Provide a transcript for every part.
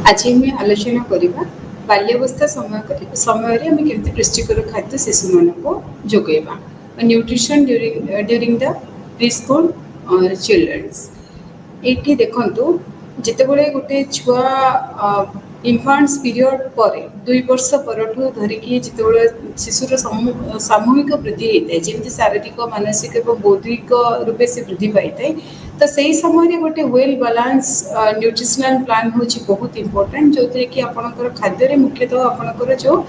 आज आम आलोचना करवा बाल्यावस्था समय आम केमती पुष्टिकर खाद्य शिशु मान को जोगेबा nutrition during the preschool children's. ये देखु जितेबाला गोटे छुआ इन्फान्स पीरियड पर 2 वर्ष पर धरिकी जितेबाला शिशुर सामूहिक वृद्धि होता है जमी शारीरिक मानसिक और बौद्धिक रूपे से वृद्धि पाई था। तो सही समय गोटे वेल बालांस न्यूट्रिशनल प्लान हूँ बहुत इंपोर्टेंट जो थे कि आपंकर खाद्य मुख्यतः आपंकर जो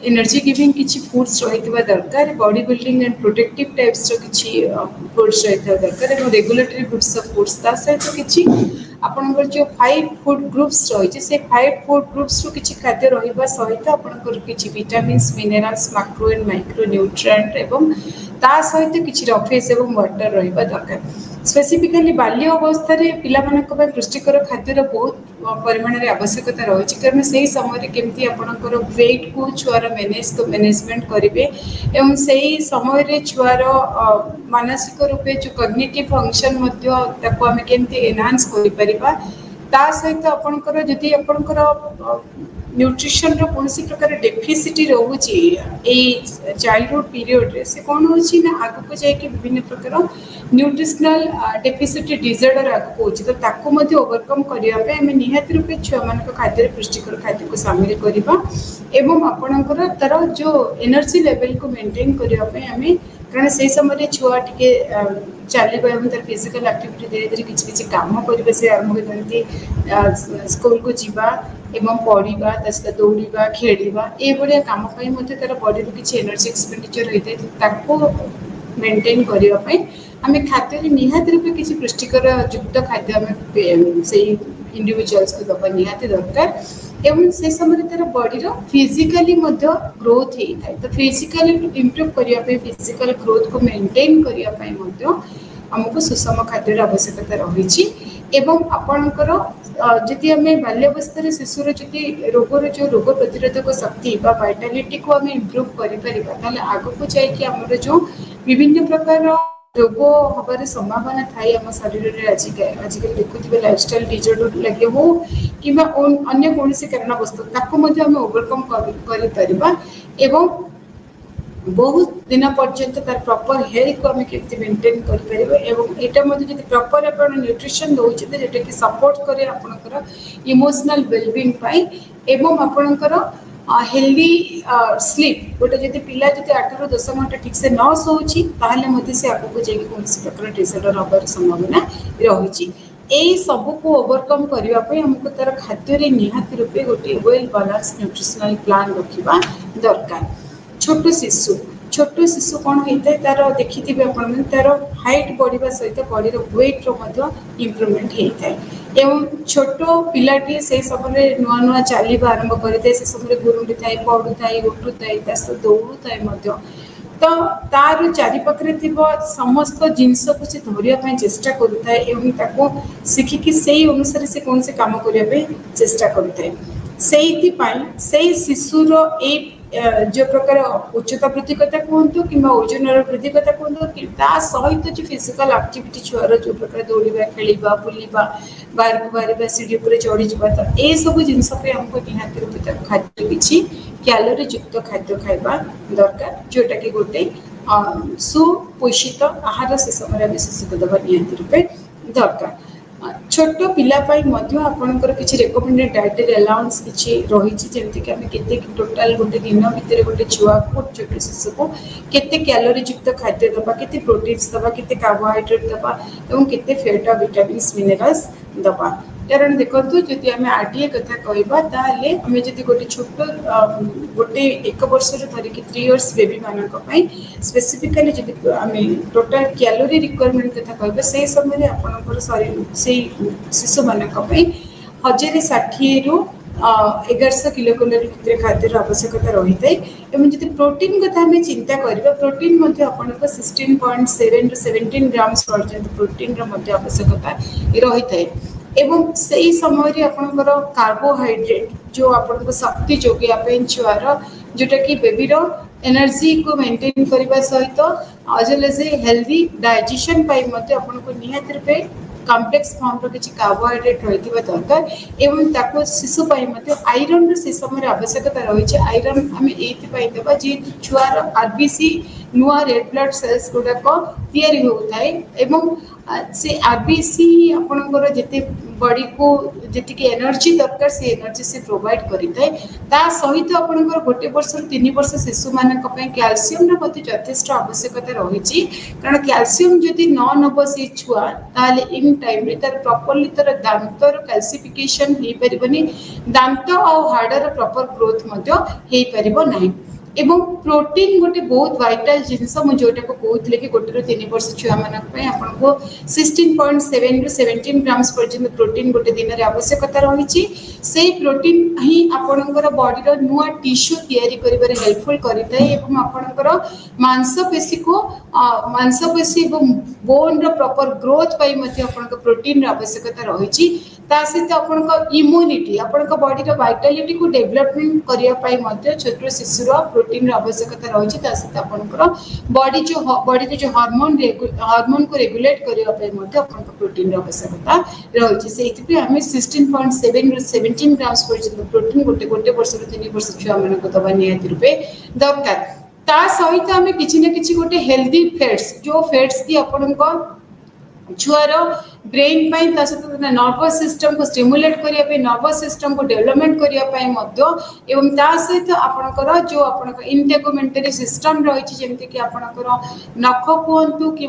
एनर्जी गिविंग किसी फूड्स रही दरकार body building and protective types किसी फूड्स रही दरकार और रेगुलेटरी ग्रुप्स ऑफ फूड्स ता सहित किसी आपंकर जो 5 फूड ग्रुप्स रही से 5 फूड ग्रुप्स रु किसी खाद्य रहा सहित आपंकर किसी vitamins minerals macro and micro nutrient एवं ता सहित किसी रफेस एवं वाटर रहा दरकार। स्पेसिफिकली बाल्य अवस्था पिला पुष्टिकर खाद्यर बहुत परिमाण में आवश्यकता रही कारण से समय केमती आपंकर वेट को छुआर मैनेजमेंट करेंगे एवं से समय छुआर मानसिक रूपे जो कॉग्निटिव फंक्शन आम केमती एनहांस करिपरिबा ता सहित आपंकर जदि आपंकर न्यूट्रिशन रो कौन प्रकार डेफिसिटी रोचे चाइल्डहुड पीरियड रे से कौन होची ना आगु को जाके विभिन्न प्रकार न्यूट्रिशनल डेफिसिटी डिसऑर्डर आगु होची तो ताको मध्ये ओवरकम करिया पे हमें निहाती रूपे छुआ मान को खाद्य पुष्टिकर खाद्य को शामिल करिबा एवं आपनकर तर जो एनर्जी लेवल को मेंटेन करिया पे हमें कारण से समय छुआ टिके चलवा एवं तर फिजिकल एक्टिविटी धीरे धीरे किसी काम करेंगे से आरंभ करते स्कूल को जीवा एवं पढ़ा सहित दौड़ा खेलवा ये कम तार बॉडी किसी एनर्जी एक्सपेंडिचर होता है मेंटेन करने आम खाद्य निहाती रूपे किसी पुष्टिकर युक्त खाद्य आम से इंडिविजुअल्स को दबा निहाती दरकार एवं से समय तार बॉडी फिजिकली ग्रोथ होता है। तो फिजिकली इम्प्रूव करने फिजिकल ग्रोथ को मेंटेन करने आमको सुषम खाद्य आवश्यकता रही एवं आपणकर जदि आम बाल्यावस्था शिशुर जी रोगर जो रोग प्रतिरोधक शक्ति वाइटालिटी को आम इम्प्रूव कर आग को जामर जो विभिन्न प्रकार रोग हबार संभावना थाई आम शरीर में आजिकल देखुवे लाइफस्टाइल डिजॉर्डर लगे हो कि अन्य कौन कारण वस्तु आम ओवरकम कर बहुत दिन पर्यंत तार प्रॉपर हेल्थ को आम केमती मेंटेन करें प्रॉपर आप न्यूट्रिशन दौरान जोटा कि सपोर्ट करे आपनकर इमोशनल वेलबींग पाई एवं आपनकर हेल्दी स्लीप गोटे जब पिला जब 8 ରୁ 10 घंटा ठीक से न सोची ताहले से आगू जाकि कौन प्रकार डिसऑर्डर हबार संभावना रही यही सब को ओवरकम करने हमको तार खाद्य निहाती रूपे गोटे वेल बालांस न्यूट्रिशनल प्लान रखा दरकार। छोट शिशु कौन होता है तार देखी तार हाइट बढ़ा सहित बॉडी वेट इम्प्रूवमेंट होता है एवं छोट पिलाटी से समय नुआ नुआ चलवा आरंभ करते से समय गुरुंडी थाए पढ़ू थाए उठू थाए दौड़ू थाए तो तार चारिपाखे समस्त जिनस को से धरिया चेष्टा करुए एवं शिखिकी से अनुसार से कौन से कम करने चेष्टा करुए से शिशुर जो प्रकार उच्चता वृद्धि कथा कहतु कि ओजन वृद्धि कथा कहतु सहित जो फिजिकल एक्टिविटी छुआर जो प्रकार दौड़ा खेलवा बुलवा बाहर को बाहर सीढ़ी पर चढ़ी जावा तो ये सब जिनस हमको निहाती रूपे खाद्य किसी कैलोरी युक्त खाद्य खाइबा दरकार जोटा कि गोटे सुपोषित आहार से समय शिशु को दबा निहाती रूपे दरकार। छोट पिलापाई आपंकर किसी रेकमेंडेड डाइटरी अलाउंस किसी रही जमीक आम के टोटाल गोटे दिन भितर गोटे छुआ को छोट शिशु को केते कैलोरी युक्त खाद्य दबा केते प्रोटीन्स दबा केते कार्बोहाइड्रेट दबा एवं केते फैट और विटामिन्स मिनरल्स दबा कारण देखो जदि आम आरडीए कथा कहवा ताले आम जदि गोटे छोट गोटे 1 वर्ष धरिकी 3 इयर्स बेबी मानी स्पेसिफिकली जदि आम टोटाल कैलोरी रिक्वायरमेंट कथा कहवा से समय आपंकर शरीर से शिशु मान 1060 ରୁ 1100 किलो कैलोरी भितर खाद्य आवश्यकता रही है एवं जब प्रोटीन कथा आम चिंता करवा प्रोटीन आपंकर 16.7 ରୁ 17 ग्राम्स पर्यंत प्रोटीन आवश्यकता रही है एवं से समय आपंकर कार्बोहाइड्रेट जो आपको शक्ति जोगे छुआर जोटा कि बेबीर एनर्जी को मेंटेन करने सहित as well as healthy digestion आपको निहाती रूपे कॉम्प्लेक्स फॉर्म रो किछि कार्बोहाइड्रेट रहितबा दरकार एवं ताको शिशु पई मध्ये आयरन रो से समय आवश्यकता रही है। आयरन आम ये देवा जी छुआर आरबीसी नुआ रेड ब्लड सेल्स गुड़ाक तैयारी होता है एवं से आरबीसी आपणकर जिते बॉडी को जी एनर्जी दरकार से एनर्जी से प्रोवाइड करें ता सहित आपणकर गोटे वर्ष 3 वर्ष शिशु मानक कैल्शियम यथेष्ट आवश्यकता रही कारण कैल्शियम जदि न नब से छुआ ताले इन टाइम रे तार प्रॉपर्ली तार दांतर कैल्सिफिकेशन हो पारिबनी दांत और हाड़र प्रॉपर ग्रोथ मध्य हो पारिबो नाही एवं प्रोटीन गोटे बहुत वाइटल जिनस जोटा को कहते कि गोटे रू 3 वर्ष छुआ मानक आपको 16.7 रू 17 ग्राम्स पर्यंत प्रोटीन गोटे दिन में आवश्यकता रही से प्रोटीन ही आपणकर बॉडी नुआ टिश्यू तैयारी करिबारे हेल्पफुल करिता है एवं आपणकर मांसपेशी को मांसपेशी एवं बोन रो प्रॉपर ग्रोथ पाई मध्ये आपणकर प्रोटीन रो आवश्यकता रही ता सहित आपणकर इम्यूनिटी आपणकर बॉडी रो वाइटालिटी को डेवलपमेंट करिया पाई मध्ये छोट शिशुर प्रोटीन आवश्यकता रही सहित आपंकर बॉडी जो हार्मोन को रेगुलेट करने प्रोटीन आवश्यकता रही से आम 16.7 रू 17 ग्राम्स पर्यटन प्रोटीन गोटे गोटे वर्ष 3 वर्ष छुआ मान दबा निहाती रूपे दरकार ता सहित आम कि गोटे हेल्दी फैट्स जो फैट्स की आपण छुआर ब्रेन पाई सहित नर्वस सिस्टम को स्टिमुलेट करने नर्वस सिस्टम को डेवलपमेंट करने एवं ता सहित आपणकर जो आपणकर इंटेगुमेंटरी सिस्टम रही जमीक कि आपणकर नख कहतु कि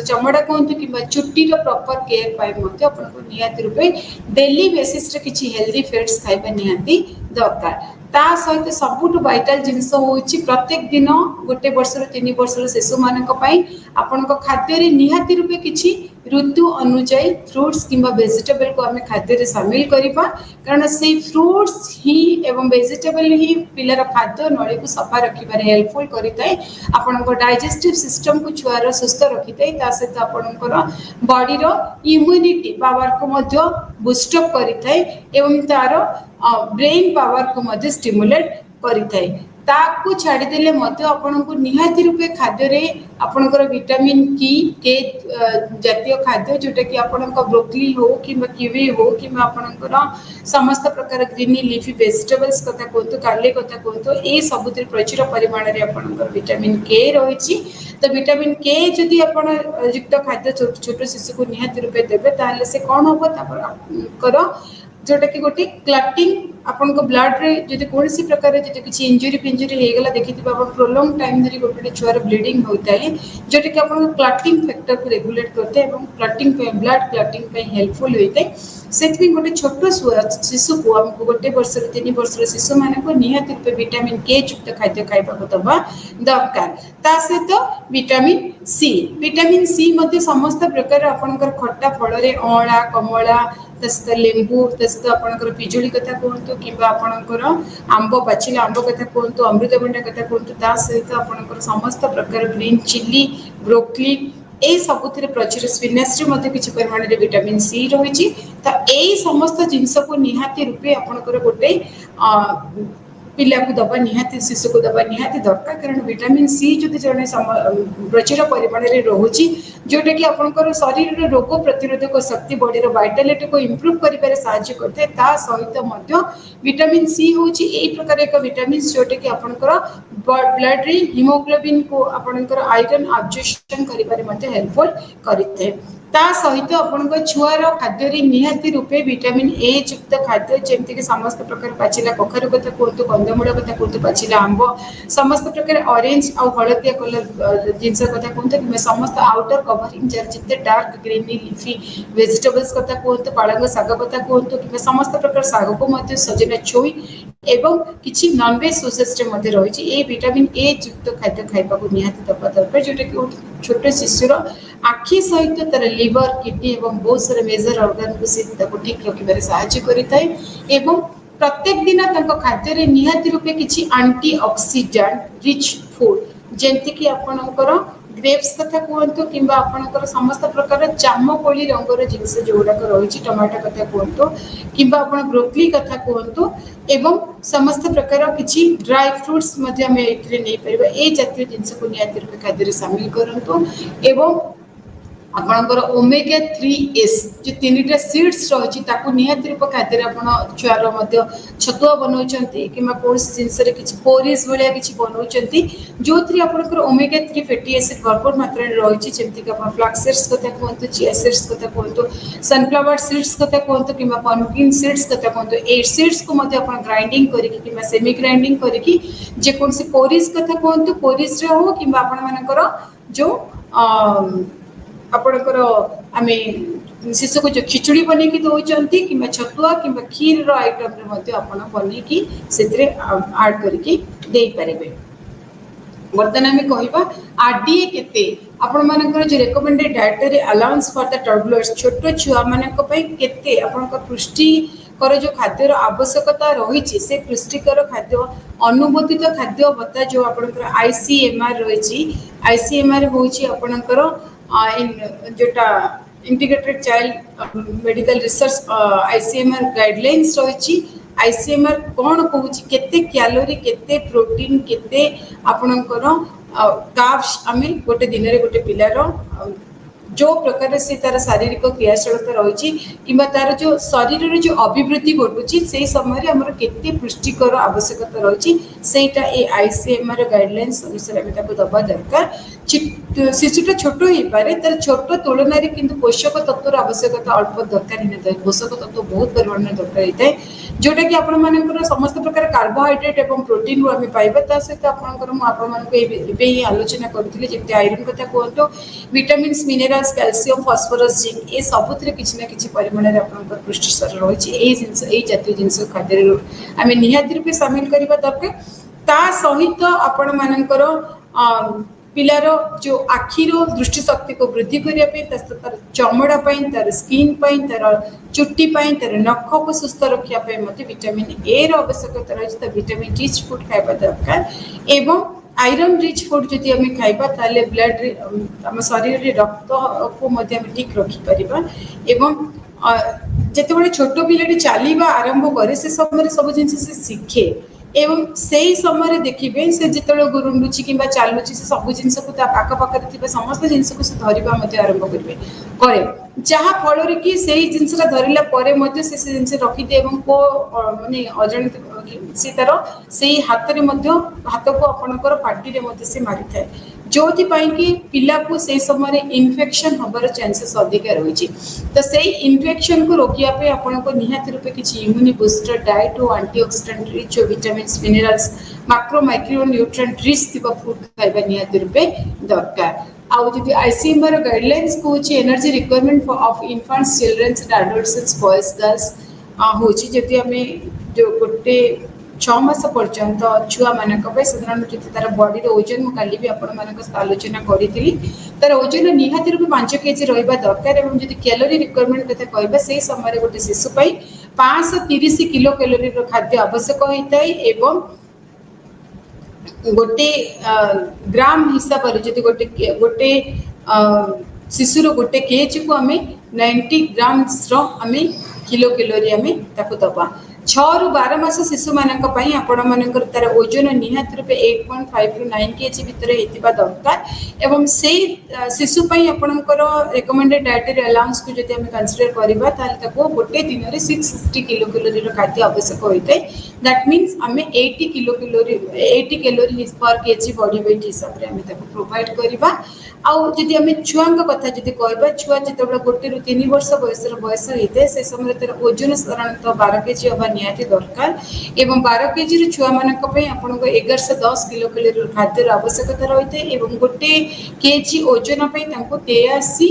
चमड़ा कहतु कि चुट्टी प्रॉपर केयर पाई निहाती रूपे डेली बेसिस किसी हेल्दी फैट्स खाइबा निहाती दरकार ता सहित सबुठ वाइटल जिनस होची प्रत्येक दिन गोटे वर्ष 3 वर्ष शिशु मानक आपण खाद्य निहाती रूपे किछि ऋतु अनुଯାयी फ्रूट्स किंबा वेजिटेबल को आम खाद्य सामिल करवा कारण से फ्रूट्स ही एवं वेजिटेबल ही पिलार खाद्य नली को सफा रखिबार हेल्पफुल करिताय आपन डाइजेस्टिव सिस्टम को छुआर सुस्थ रखिताय ता सहित आपनकर बॉडी रो इम्यूनिटी पावर को मध्य बूस्ट अप करिताय एवं तार ब्रेन पावर को मध्य स्टिमुलेट करिताय ताकू छाड़ी देले मध्य आपनको निहाती रूपे खाद्य रे आपनकर विटामिन के जातीय खाद्य जोटा कि आपनका ब्रोकली हो कि किवी हो कि आपनकर समस्त प्रकार ग्रीन लीफी वेजिटेबल्स कथा कहतु कार्ले कथा कहतु ए सबुतिर प्रचुर परिमाण रे आपनकर विटामिन के रही तो विटामिन के जदि आपण युक्त खाद्य छोट शिशु को निहाती रूपे देबे ताले से कोन होबो तापर जोटा कि गोटे क्लटिंग आपन ब्लड रे जदि कौन सी प्रकार किसी इंजुरी फिंजुरी हो गला देखी प्रोलॉन्ग टाइम धरी गोटे छुआर ब्लीडिंग होता है जोटा कि आपन क्लटिंग फैक्टर को रेगुलेट करते हैं और क्लटिंग ब्लड क्लटिंग हेल्पफुल होता है से गोटे छोट शिशु को आमको गोटे वर्ष 3 वर्ष शिशु मान को निहाती रूपे विटामिन के युक्त खाद्य खाइबा दबा दरकार ता सहित विटामिन सी मध्य समस्त प्रकार आपनकर खट्टा फल रे अँला कमला तस्त लेंबू तस्त आपनकर पिजुली कथा कहतु कि आपनकर आंब पाचिला आंब कथा कहतु अमृतभंडा कथा कहतु ता सहित आपनकर समस्त प्रकार ग्रीन चिल्ली ब्रोकली ए सबुथिरे प्रचुर स्पिनाच रे किछि परिमाण रे विटामिन सी रही ए समस्त जिनस को निहाती रूपे आपनकर गोटे पिला को दबा निहाती शिशु को दबा निहाती दरकार कारण विटामिन सी जो जड़े प्रचुर परिमाण में रोचे जोटा कि आपंकर शरीर रोग प्रतिरोधक शक्ति बॉडी वाइटालिटी को इम्प्रूव कर साहाय्य करते सहित विटामिन सी हूँ यही प्रकार एक विटामिन जोटा कि आपंकर ब्लड रे हिमोग्लोबिन को आपंकर आयरन अब्जॉर्प्शन कर हेल्पफुल करते ता सहित आपन छुआर खाद्य निहाती रूपे विटामिन ए युक्त खाद्य जमीक समस्त प्रकार पाचिला कखारु कथा कहतु कंदमूल कथा कहतु पाचिला आंब समस्त प्रकार ऑरेंज और हलदिया कलर जिनस कथा कहतु कि समस्त आउटर कवरिंग जार जिते डार्क ग्रीन लीफी वेजिटेबल्स कथा कहतु पालंग साग कथा कहतु कि समस्त प्रकार साग को मध्य सजना छुई एवं किसी नॉनवेज सोर्सेस रही ए विटामिन ए युक्त खाद्य खाइबा को निहाती दबा दरकार जोटा कि छोटे शिशुर आखि सहित तार लिवर किडनी एवं बहुत सारा मेजर ऑर्गन को ठीक रखिबारे साहाय्य करिताय एवं प्रत्येक दिन खाद्य निहाती रूपे किसी एंटीऑक्सीडेंट रिच फूड जेमती कि आपणकर ग्रेप्स कथा कहतु कि आपणकर समस्त प्रकार जामकोली रंगर जिनस जोड़ाक रही टमाटो कथा कहतु कि ब्रोकली कथा कहतु एवं समस्त प्रकार किसी ड्राई फ्रूट्स नहीं पार ए जातीय जिनस को निहाती रूपे खाद्य सामिल करंतु एवं आपणकर ओमेगा 3S जो तीनटा सीड्स रही निहाती रूप खाद्य आप छुआर छतुआ बनाऊँच कि कौन जिनस किसी पोरिज भाया किसी बनाऊँच जो थी आपंकर ओमेगा 3 फैटी एसिड भरपूर मात्रा रही जमीक आप फ्लैक्स सीड्स कथा कहतु चिया सीड्स कथा कहतु सनफ्लावर सीड्स कथा कहतु कि पंपकिन सीड्स कथा कहतु ए सीड्स को ग्राइंडिंग करके सेमी ग्राइंडिंग करके जेकोसी पोरिज कथा कहतु पोरिज हो कि आपणकर जो आपणकर आम शिशु को जो खिचड़ी बन की दौरान कि छतुआ कि खीर आइटम बनई से आड करके बर्तमान आम कह आरडीए केते आपण मानकर जो recommended dietary allowance for the toddlers छोट छुआ मानक केते आपनकर पुष्टिकर जो खाद्यर आवश्यकता रही से पुष्टिकर खाद्य अनुमोदित खाद्य भत्ता जो आपनकर आईसीएमआर रही आईसीएमआर होची आपनकर जोटा integrated child medical research ICMR guidelines रही आईसीएमआर कौन कहूँ केते कैलोरी केते प्रोटीन केते आपणकर कार्ब्स आमे गोटे दिन रे गोटे पिलार जो प्रकार से तार शारीरिक क्रियाशीलता रही कि तार जो शरीर जो अभिवृद्धि घटुची से समय आमर केते पुष्टिकर आवश्यकता रही सेटा ए आईसीएमआर गाइडलाइंस अनुसार आम दबा दरकार शिशुटा छोट हो पारे तार छोट तुलन में पोषक तत्वर आवश्यकता अल्प दरकार ही था पोषक तत्व बहुत परिमाण दरकार होता है जोटा कि आपण समस्त प्रकार कार्बोहाइड्रेट और प्रोटीन रू आम पाइबा सहित आपही आलोचना करूँ जमी आयरन कथा कहतु vitamins minerals calcium phosphorus zinc ये सबुत किसी ना कि परिमाण में आप पुष्टिसार रही जातीय जिनस खाद्य आम निहाती रूपे सामिल करने दरकार ता सहित आपण मानकर पिलार जो आखिर दृष्टि शक्ति को वृद्धि करने तार चमड़ा तार स्किन तार चुट्टी तार नख को सुस्थ रखापी विटामिन ए आवश्यकता रही है विटामिन रिच फूड खाଇବା दरकार एवं आयरन रिच फूड जदि आम खाइबा ताले ब्लड आम शरीर रे रक्त को ठीक रखिपर एवं जिते छोट पिलाटी चलवा आरंभ करे से समय सब जिन से शिखे एवं से ही समय देखिए से जिते गुरुंडुची कि चलुची से सब जिन को आखपाखे समस्त जिन को से धरवा आरंभ करेंगे करे जहाँ फल कि से जिनसा धरला से जिन रखिदे को मानने अजाणित से तार से हाथ को आपणकर पार्टी से मारी थाए जो कि पिला को से समय इन्फेक्शन हबार चांसेस अधिक रही तो से इन्फेक्शन को रोकने आपन को निहाती रूपे किसी इम्यूनि बूस्टर डाइट और एंटीऑक्सीडेंट रिच और vitamins minerals macro micro nutrient rich थिबा फूड खाइबा निहाती रूपे दरकार आउ जदि आईसीएमआर गाइडलाइंस को energy requirement of infants childrens and adolescents boys girls होची जदि आमे जो गोटे 6 मास पर्यंत छुआ मानक साधारण तार बॉडी ओजन मुझे भी आपण आलोचना करी तार ओजन निहाती रूप 5 केजी रहा दरकार और जब कैलोरी रिक्वायरमेंट कथा कहबा से समय गोटे शिशु 530 किलो कैलोरी खाद्य आवश्यक होता है एवं गोटे ग्राम हिसाब से गोटे गोटे शिशुर गोटे केजी को आम 90 ग्राम्स आम किलो कैलोरी आम दबा 6 ରୁ 12 मास शिशु मानक आपण मानकर तार ओजन निहाती रूपे 8.5 ରୁ 9 केजी भितर होता दरकार एवं से शिशु आपणकर रेकमेंडेड डायटरी अलाउंस को जब आम कनसीडर करवा गोटे दिन में 660 किलो कैलोरी खाद्य आवश्यक होता है दैट मीन्स आम 80 कैलोरी पर केजी बॉडी वेट हिसाब से आम प्रोवाइड करवा आउ जदि आम छुआ कथा जब कहवा छुआ जो गोटे ରୁ 3 वर्ष बयस होता है से समय तार ओजन साधारणतः 12 केजी हवा निहाती दरकार एवं 12 केजी छुआ मानक आपन 11 से 10 किलो कैलोरी खाद्य आवश्यकता रही है एवं गोटे केजी ओजन 83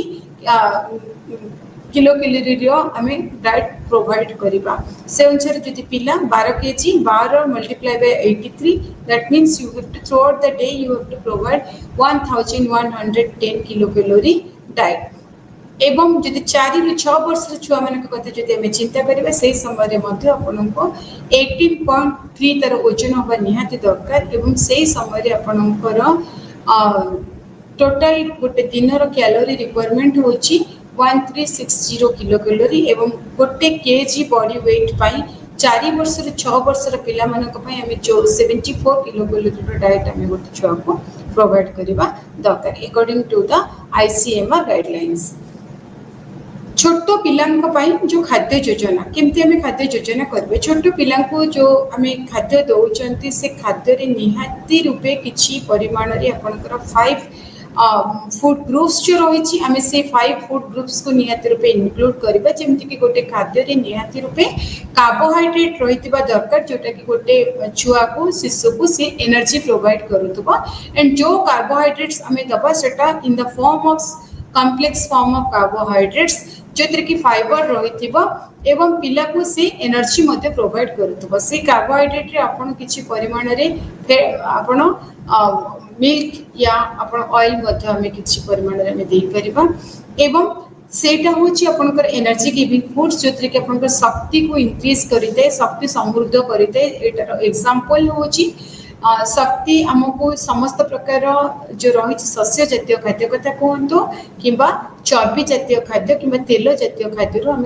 किलो कैलोरी आम डाइट प्रोवाइड करवा से अनुसार जब पिला 12 KG 12 multiply by 83 that means you have to throughout the day you have to provide 1110 kilo calorie diet एवं जब 4 ରୁ 6 वर्ष छुआ मान कथा जब आम चिंता करवा से समय आपन को 18.3 तार ओजन हवा निहाती दरकार एवं से समय आपणकर टोटाल गोटे दिन कैलोरी रिक्वायरमेंट होची 1360 किलो कैलोरी एवं गोटे केजी बॉडी वेट 4 वर्ष ରୁ 6 वर्ष पिला मानक आम 74 किलो कैलोरी डाइट आम गोटे छुआ को प्रोवाइड करवा दरकार according to the ICMR guidelines. छोट पिला जो खाद्य योजना केमती आम खाद्य योजना करेंगे छोट पिला जो आम खाद्य दौरान से खाद्य निहाती रूपे किसी परिमाण आपंकर 5 फूड ग्रुप्स जो रही आम से 5 फूड ग्रुप्स को निहाती रूपे इनक्लूड करवा जमती कि गोटे खाद्य निहाती रूपे कार्बोहाइड्रेट रही दरकार जोटा कि गोटे छुआ को शिशु को सी एनर्जी प्रोवाइड करुवा एंड जो कार्बोहाइड्रेट्स आम दबा सेटा in the form of complex form of carbohydrates जो कि फाइबर रही एवं पिला को से एनर्जी मध्य प्रोवाइड करुवा से कार्बोहाइड्रेट रे आपण किछि परिमाण रे आपण मिल्क या आपण ऑयल मध्य हमें किछि परिमाण रे हमें दे परिबा एवं सेटा होछि आपनकर एनर्जी गिविंग फूड्स जो कि आपनकर शक्ति को इंक्रीज करिते शक्ति समृद्ध करिते एटार एग्जांपल होछि शक्ति आमको समस्त प्रकार जो रही शस्य जातीय खाद्य कथा कहतु कि चर्बी जातीय खाद्य कि तेल जातीय खाद्य आम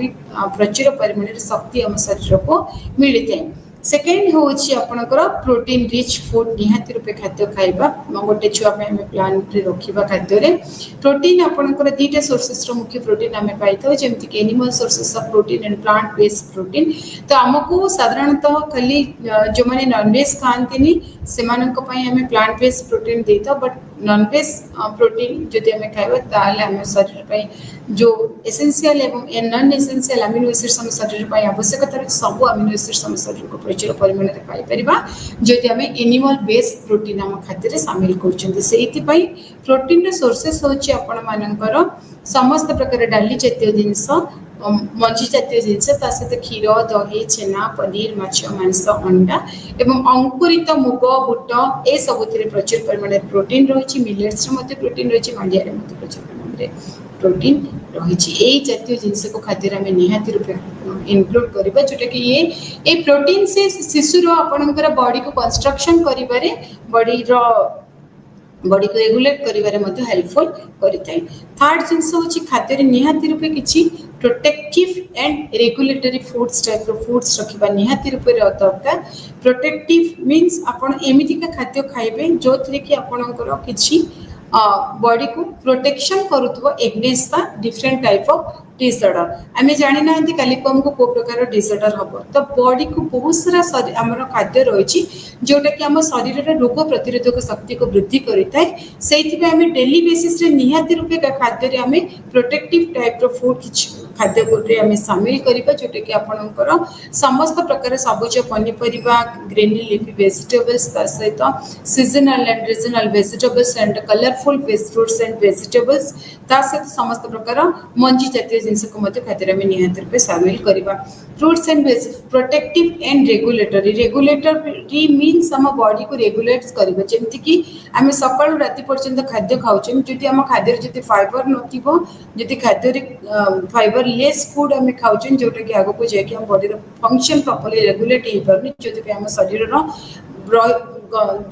प्रचुर परिमाण शक्ति आम शरीर को मिलता है। सेकेंड होची आपनकर प्रोटीन रिच फूड निहाती रूपे खाद्य खाइबा गोटे छुआ पे हमें प्लान रे रखिबा खाद्य रे प्रोटीन आपनकर दीटा सोर्सेस रो मुख्य प्रोटीन हमें पाइथो जेमति कि animal sources of protein and plant based protein. तो हमको साधारणतः खाली जो माने नॉन वेज खांतिनी सेमानक पई हमें प्लांट बेस्ड प्रोटीन देता बट नॉन वेज प्रोटीन जदि हमें खाइबा ताले हमें शरीर पई जो एसेंशियल एवं नॉन एसेंशियल अमीनो एसिड्स हम शरीर पई आवश्यकता सब अमीनो एसिड्स हम शरीर को प्रचुर परिमाण में पाई परिबा जदि हमें एनिमल बेस्ड प्रोटीन हम खाद्य रे शामिल करछन्ते सेति पई प्रोटीन रे सोर्सेस होची आपण मानकर समस्त प्रकार डाली जातीय जिंस मंजी जातीय जिनस सहित क्षीर दही छेना पनीर माछ मांस अंडा एवं अंकुरित मुग बुट ए सब प्रचुर परिमाण प्रोटीन रही मिलेट्स प्रोटीन रही मांडिया प्रचुर परिमाण प्रोटीन रही यही जातीय जिनस को खाद्य आम निहाती रूपे इनक्लूड करवा जोटा कि ये प्रोटीन से शिशुर आपणकर बॉडी को कंस्ट्रक्शन करिबारे बॉडी को रेगुलेट करिबारे मध्य हेल्पफुल करिताय। थर्ड जिनस होची खाद्य रे निहाती रूपे किछि protective and regulatory foods type of foods रखिबा निहाती रूपे दरकार। प्रोटेक्टिव मीन्स आपण एमिति का खाद्य खाइबे जो थरे कि आपणकर किछि बॉडी को प्रोटेक्शन करुवा against the different type of disorder आम जानी ना काली को हमको को प्रकार डिसऑर्डर हम तो बॉडी को बहुत सारा आम खाद्य रही जोटा कि आम शरीर रोग प्रतिरोधक शक्ति को वृद्धि करता है से आम डेली बेसिस रे निहाती रूपे खाद्य आम प्रोटेक्टिव टाइप रो फूड खाद्य आम सामिल करवा जोटा कि आपणकर समस्त प्रकार सबुज पनीपरिया ग्रेनी लिफी वेजिटेबल्स सहित seasonal and regional vegetables and colourful fruits and vegetables सहित समस्त प्रकार मंजी जातीय जिनस को खाद्य आम निहाती रूपे सामिल करवा। Fruits and protective and regulatory means आम बॉडी को रेगुलेट करवा जमती कि आम सकाळु राति पर्यंत खाद्य खाऊँ जदि आम खाद्य जदि फाइबर नथिबो जदि खाद्य फाइबर लेस फूड आम खाऊँ जोटा कि आगो को जाकि आम बॉडी फंक्शन प्रॉपर्ली रेगुलेट हो पारनी जो आम शरीर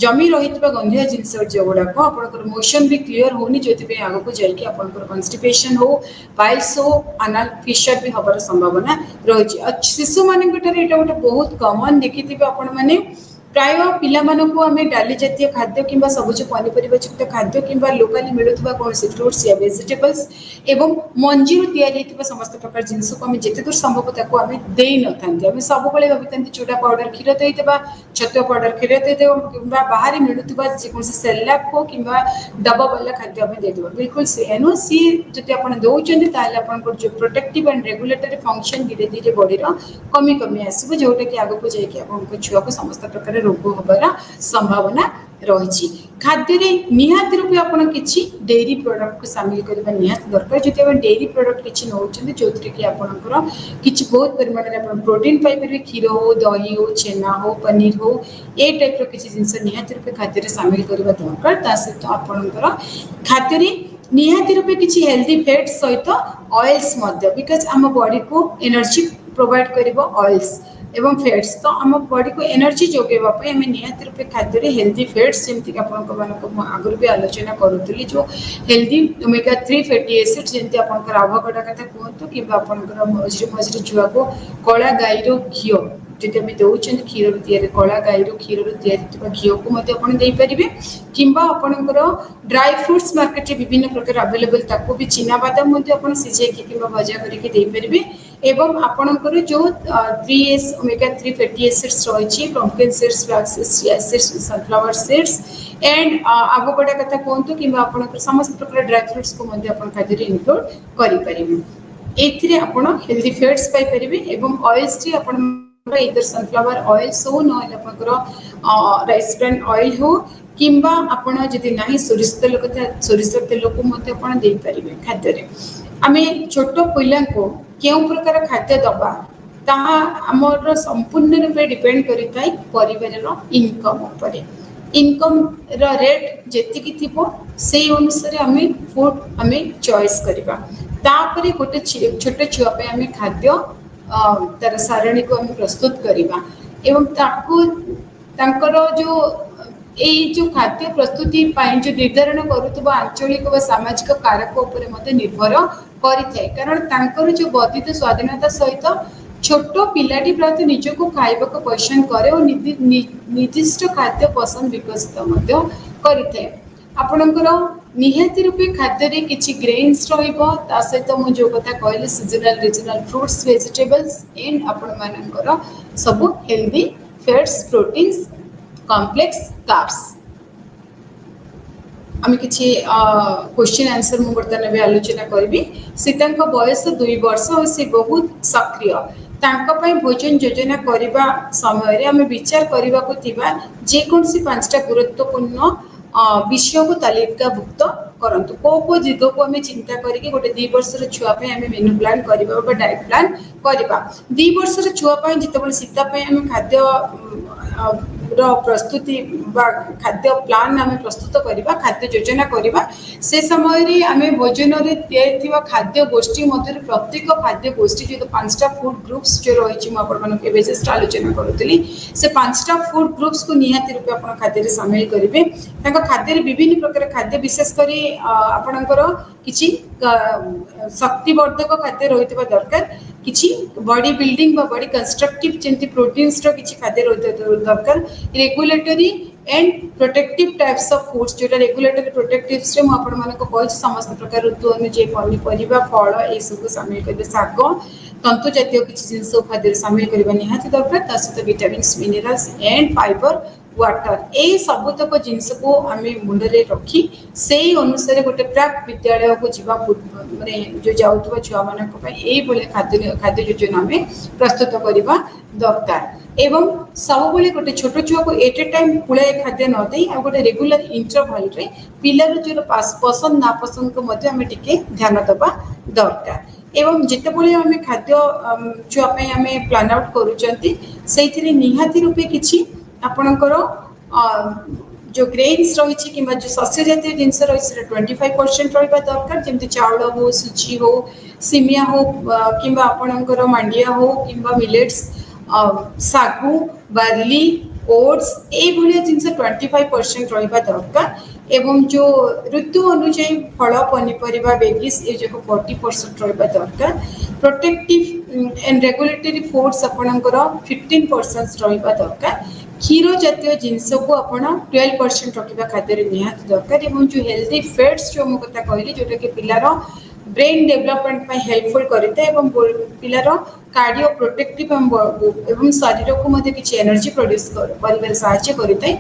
जमी रही गंधिया जिनस जो गुड़ाक आप मोशन भी क्लीयर होनी जो आग को जाकि कन्स्टिपेशन हो पाइल्स हो अनाल फिशर भी हबार संभावना रही। शिशु मान गोटे बहुत कमन देखी आपण मैंने प्राय पिला मानक आम डाली जातीय खाद्य कि सबुज पनीपरिया युक्त खाद्य कि लोकाली मिलूवा कौन फ्रूट्स या वेजिटेबल्स एवं मंजी या समस्त प्रकार जिनस को आम जिते दूर संभव ताको आम दे न था सब भाई चूड़ा पाउडर क्षीर देदेबा छतुआ पाउडर क्षीर देदेव कि बाहर मिलूवा जेकोसी सेरेलैक हो कि डब्बा वाला खाद्य आम देदेबा बिल्कुल से नुह सी जब आप दौरान तापर जो प्रोटेक्टिव एंड रेगुलेटरी फंक्शन धीरे धीरे बॉडी कमी कमी आसो जोटा कि आग को जाकि छुआ को समस्त प्रकार रोग हबार संभावना रही। खाद्य निहाती रूपे आप डेयरी प्रोडक्ट को सामिल करने निहाती दरकार जो आप डेयरी प्रोडक्ट किसी नौकरी जो कि आपंकर किसी बहुत परिमाण में प्रोटीन पाइपर क्षीर हो दही हो छेना हो पनीर हो ये टाइप किसी जिनस निहाती रूपे खाद्य सामिल करने दरकार सहित आपंकर खाद्य निहाती रूपे किसी हेल्दी फैट्स सहित ऑयल्स बिकज आम बॉडी को एनर्जी प्रोवाइड कर ऑयल्स एवं फैट्स तो आम बॉडी को एनर्जी जोगेवाई आम निहाती रूपे खाद्य हेल्दी फैट्स जमीक आगुरी भी आलोचना करूली जो हेल्दी ओमेगा 3 फैटी एसिड्स जमी आप आभकाडा कथा कहतु कि मझे मझे छुआ को कला गाईर घी जदि आम दौरान क्षीर या कला गाई क्षीर या घी को दे पारे कि आपणकर ड्राई फ्रुट्स मार्केट में विभिन्न प्रकार अवेलेबल ताको भी चिना बादाम आप सीझे कि भजा करके एवं आपणकर जो 3S ओमेगा 3 फैटी एसिड्स रही pumpkin seeds flax seeds sunflower seeds and avocado कथा कहतु कि आपणकर समस्त प्रकार ड्राई फ्रुट्स को खाद्य इनक्लूड करें एथिरे आपण हेल्दी फैट्स पाई परिबे एवं ऑयल्स टी आपण इधर सनफ्लावर ऑयल्स हो न आपणकर राइस ब्रांड ऑयल हो किंबा आपण जदि नाही सोरिष तेल को मते आपण दे परिबे खाद्य रे आमे छोटो पिला को केउ प्रकार खाद्य दबा ताहा हमर संपूर्ण रूपे डिपेंड करिताई परिवार रो इनकम ऊपर इनकम रो रेट जेति की थिबो सेही अनुसार आमे फूड आमे चॉइस करबा तापरे गोटे छोटे छुआ पे आमे खाद्य तार सारणी को आमे प्रस्तुत करबा एवं ताकू तांकर जो खाद्य प्रस्तुति पाई जो निर्धारण करुवा आंचलिक व सामाजिक कारक उपर निर्भर करिथाय कारण तांकर जो वर्धित स्वाधीनता सहित छोट पिलाटी प्राय निजको खाइबा को पसंद करे और निर्दिष्ट खाद्य पसंद विकसित करिथाय आपणकर निहाती रूपे खाद्य रे किछि ग्रेन्स रहिबो ता सहित मु जो कथा कहले seasonal regional fruits vegetables and आपण मानकर सब healthy fats proteins complex carbs आम कि क्वेश्चन आंसर मु बर्तमान भी आलोचना करी सीता बयस 2 वर्ष और से बहुत सक्रिय भोजन योजना करने समय आम विचार करने को जेकोसी 5टा गुरुत्वपूर्ण विषय को तालिकाभुक्त करंतु को दिग को आम चिंता करके गोटे 2 वर्षर छुआपाई आम मेनू प्लान करवा डाइट प्लान करवा 2 वर्षर छुआपाई जिते सीता आम खाद्य प्रस्तुति खाद्य प्लान आम प्रस्तुत करवा खाद्य योजना करवा से समय आम भोजन में खाद्य गोष्ठी मध्य प्रत्येक खाद्य गोष्ठी जो 5टा फूड ग्रुप्स जो रही जस्ट आलोचना करूली से 5टा फूड ग्रुप्स को निहाती रूपे आप खाद्य सामिल करेंगे खाद्य विभिन्न प्रकार खाद्य विशेषकर आपणकर किछि शक्तिवर्धक खाद्य रही दरकार किछि बॉडी बिल्डिंग बॉडी कंस्ट्रक्टिव जंती प्रोटीन्स रो किछि खाद्य रही दरकार regulatory and protective types of foods जो रेगुलेटरी प्रोटेक्टिव्स रे म आपण मानको कहै समस्त प्रकार ऋतु अनुसार पनीपरिबा फल ए सब शामिल करबे साग तंतु जातीय किछि जिंस खाद्य शामिल करबा निहाती दरकार ता सहित vitamins minerals and fibre water ए सबुतक जिनस को आम मुंडे रखी से अनुसार गोटे प्राक विद्यालय को जीवा माने जो जाउतबा छुआ मानक पई खाद्य योजना आम प्रस्तुत करवा दरकार एवं सब बेले गोटे छोट छुआ को एट ए टाइम पुलाए खाद्य न दे आ गोटे रेगुलर इंटरवल रे पिलार जो पसंद नापसंद को मध्य आम टिके ध्यान दबा दरकार एवं जिते बळे आम खाद्य छुआ पई आम प्लान आउट करूचंती सेथिरे निहाती रूपे किछि आपणकर जो ग्रेन्स रही कि जो शस्य जातीय जिनस रही 25% रहा दरकार जमी चाउल हो सुजी हो सिमिया हो कि आपणकर मांडिया हो कि मिलेट्स सागु बार्ली ओट्स ये जिनस 25% रहा दरकार एवं जो ऋतु अनुଯାयी फल पनीपरिबा वेजिस ये जो 40% रहा दरकार प्रोटेक्टिव एंड रेगुलेटरी फूड्स आपणकर 15% रहा दरकार क्षीर जातीय जिनस को आपण 12% रखा खाद्य निहाती दरकार एवं जो हेल्दी फैट्स जो मु कथा कहली जोटा कि पिलार ब्रेन डेवलपमेंट हेल्पफुल करता है पिलार कार्डियो प्रोटेक्टिव एवं शरीर को मध्य किसी एनर्जी प्रोड्यूस कर साहाय्य करता है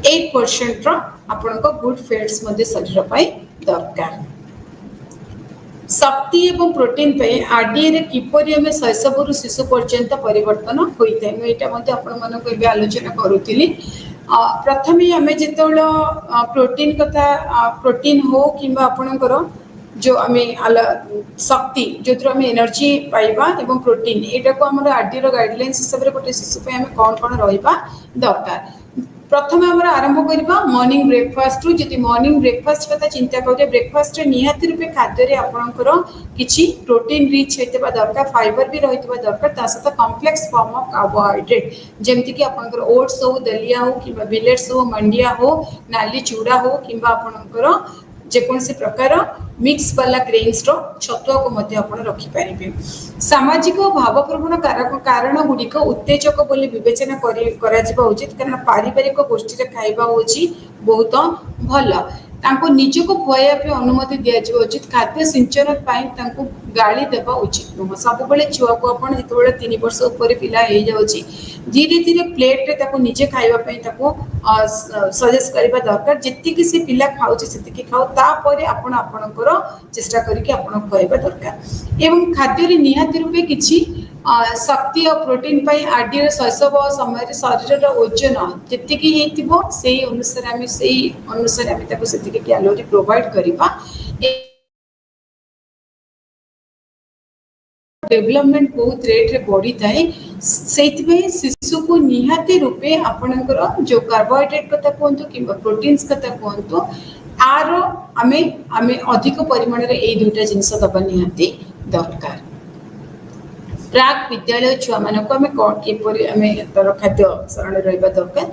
8% आपण गुड फैट्स शरीर पाई दरकार शक्ति एवं प्रोटीन पे आरडीए रे किपरि हमें शैशव शिशु पर्यंत परिवर्तन होता है मुझे आलोचना करूली प्रथम आम जो प्रोटीन कथा प्रोटीन हो कि आपणकर जो आम शक्ति जो आम एनर्जी पाइबा एवं प्रोटीन यहाँ को आम आरडीए गाइडलाइंस हिसाब से गोटे शिशु पे कौन कौन रहा दरकार प्रथम आम आरंभ करवा मॉर्निंग ब्रेकफास्ट जदि मॉर्निंग ब्रेकफास्ट कथा चिंता करें ब्रेकफास्ट निहाती रूपे खाद्य आपणकर किछि प्रोटीन रिच होता दरकार फाइबर भी रही दरकार सहित कॉम्प्लेक्स फॉर्म ऑफ कार्बोहाइड्रेट जमती कि आपणकर ओट्स हो दलिया हो कि मिलेट्स हो मंडिया हो नाली चूड़ा हो कि आपणकर जेकोसी प्रकार मिक्स वाला ग्रेन्स रो छतुआ को मध्य आपण रखि पारिबे। सामाजिक भावप्रवण कारक कारण गुड़िक उत्तेजक बोली विवेचना करा जिबा उचित, कारण पारिवारिक गोष्ठी रे खाइबा होची बहुत भल। तांको निजको खुआइया पे अनुमति दिया जिबा उचित। खाद्य सिंचन पाई तांको गाली देबा उचित नुह। सब बेले छुआ को आपण जेतबेले 3 वर्ष ऊपर पिला हे जाउची धीरे धीरे प्लेट रे ताको निजे खाइबा पई ताको सजेस्ट करबा दरकार। जेति कि से पिला खाउची सेति कि खाउ, तापरे आपण आपणकर चेष्टा करिके आपण खुआइबा दरकार। एवं खाद्य रे निहाती रूपे किछि शक्ति और प्रोटीन पाई आरडी शैशव समय शरीर ओजन जेति कि हेतिबो सेही अनुसार आमे ताको सेति कि कैलोरी प्रोवाइड करिबा। डेवलपमेंट बहुत रेट रे बढ़ी थाए, सेइथिबे शिशु को निहाती रूपे आपणकर जो कार्बोहाइड्रेट कथा कहंतु कि प्रोटीन्स कथा कहंतु आर आमे अधिक परिमाण रे ए दुटा जिंस दबा निहाती दरकार। प्राक विद्यालय छुआ मानक आमे किपरि आमे तर खाद्य शरण रहबा दरकार।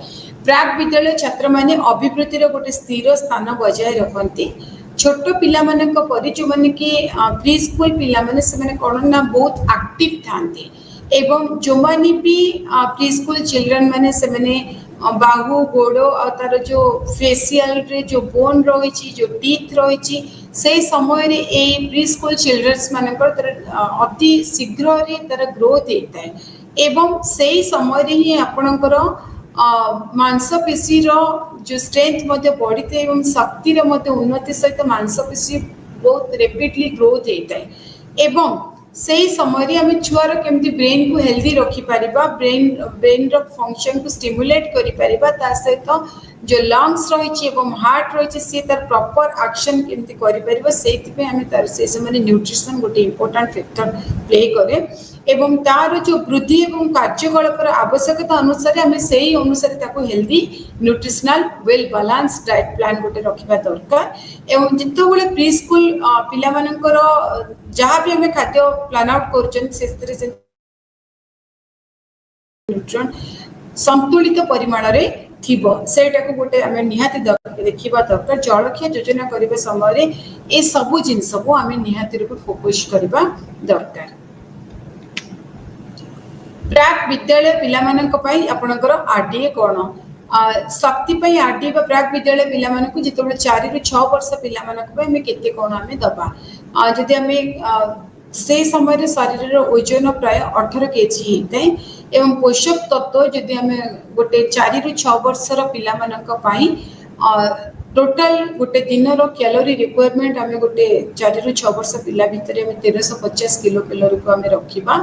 प्राक विद्यालय छात्र माने अभिवृद्धि गोटे स्थिर स्थान बजाय रखती। छोट पिला मानक परि जो माने कि प्री स्कूल पिला माने से माने कोन ना बहुत एक्टिव थांती, एवं जो माने भी प्री स्कूल चिल्ड्रन माने से माने बाहु गोड़ो और तार जो फेशियल रे जो बोन रही जो टीथ रही से समय रे ए प्री स्कूल चिल्ड्रन्स मानकर तार अति शीघ्र रे तार ग्रोथ होता है। एवं से समय रे ही आपणकर मांसपेशी जो स्ट्रेंथ बढ़ी थे एवं शक्ति उन्नति सहित मांसपेशी बहुत रेपिडली ग्रोथ होता है। एवं से समय आम छुआर केमती ब्रेन को हेल्दी रखिपर, ब्रेन फंक्शन को स्टिमुलेट कर सहित जो लंग्स रही हार्ट रही सी तार प्रॉपर एक्शन केमती कर समय न्यूट्रिशन गोटे इंपोर्टेंट फैक्टर प्ले करे। एवं तार जो वृद्धि एवं कार्यकलापर आवश्यकता अनुसार आम से अनुसार healthy nutritional well balance diet plan गोटे रखा दरकार। एवं जितेबाला प्री स्कूल पिला मानकर जहाँ भी आम खाद्य प्लान आउट कर संतुलित परिमाण रे थिबो सेटा को गोटे आम निहाती देखा दरकार। जलखिया योजना करने समय ए सबु जिनस को आम निहाती रूप फोकस करबा दरकार। प्राक विद्यालय पिला मानक पई आपनकर आरडीए कोन शक्ति पई आरडीए बा प्राक विद्यालय पिला मानक जितबे 4 रु 6 वर्ष पिला मानक पई हमें केते कोन हमें दबा जदि हमें से समय शरीर ओजन प्राय 18 केजी होता है। एवं पोषक तत्व जदि हमें गोटे 4 रु 6 वर्षर पिला मानक पई टोटल गोटे दिन कैलोरी रिक्वायरमेंट आम गोटे 4 रु 6 वर्ष पिला भितर 1350 किलो कैलोरी को आम रखा।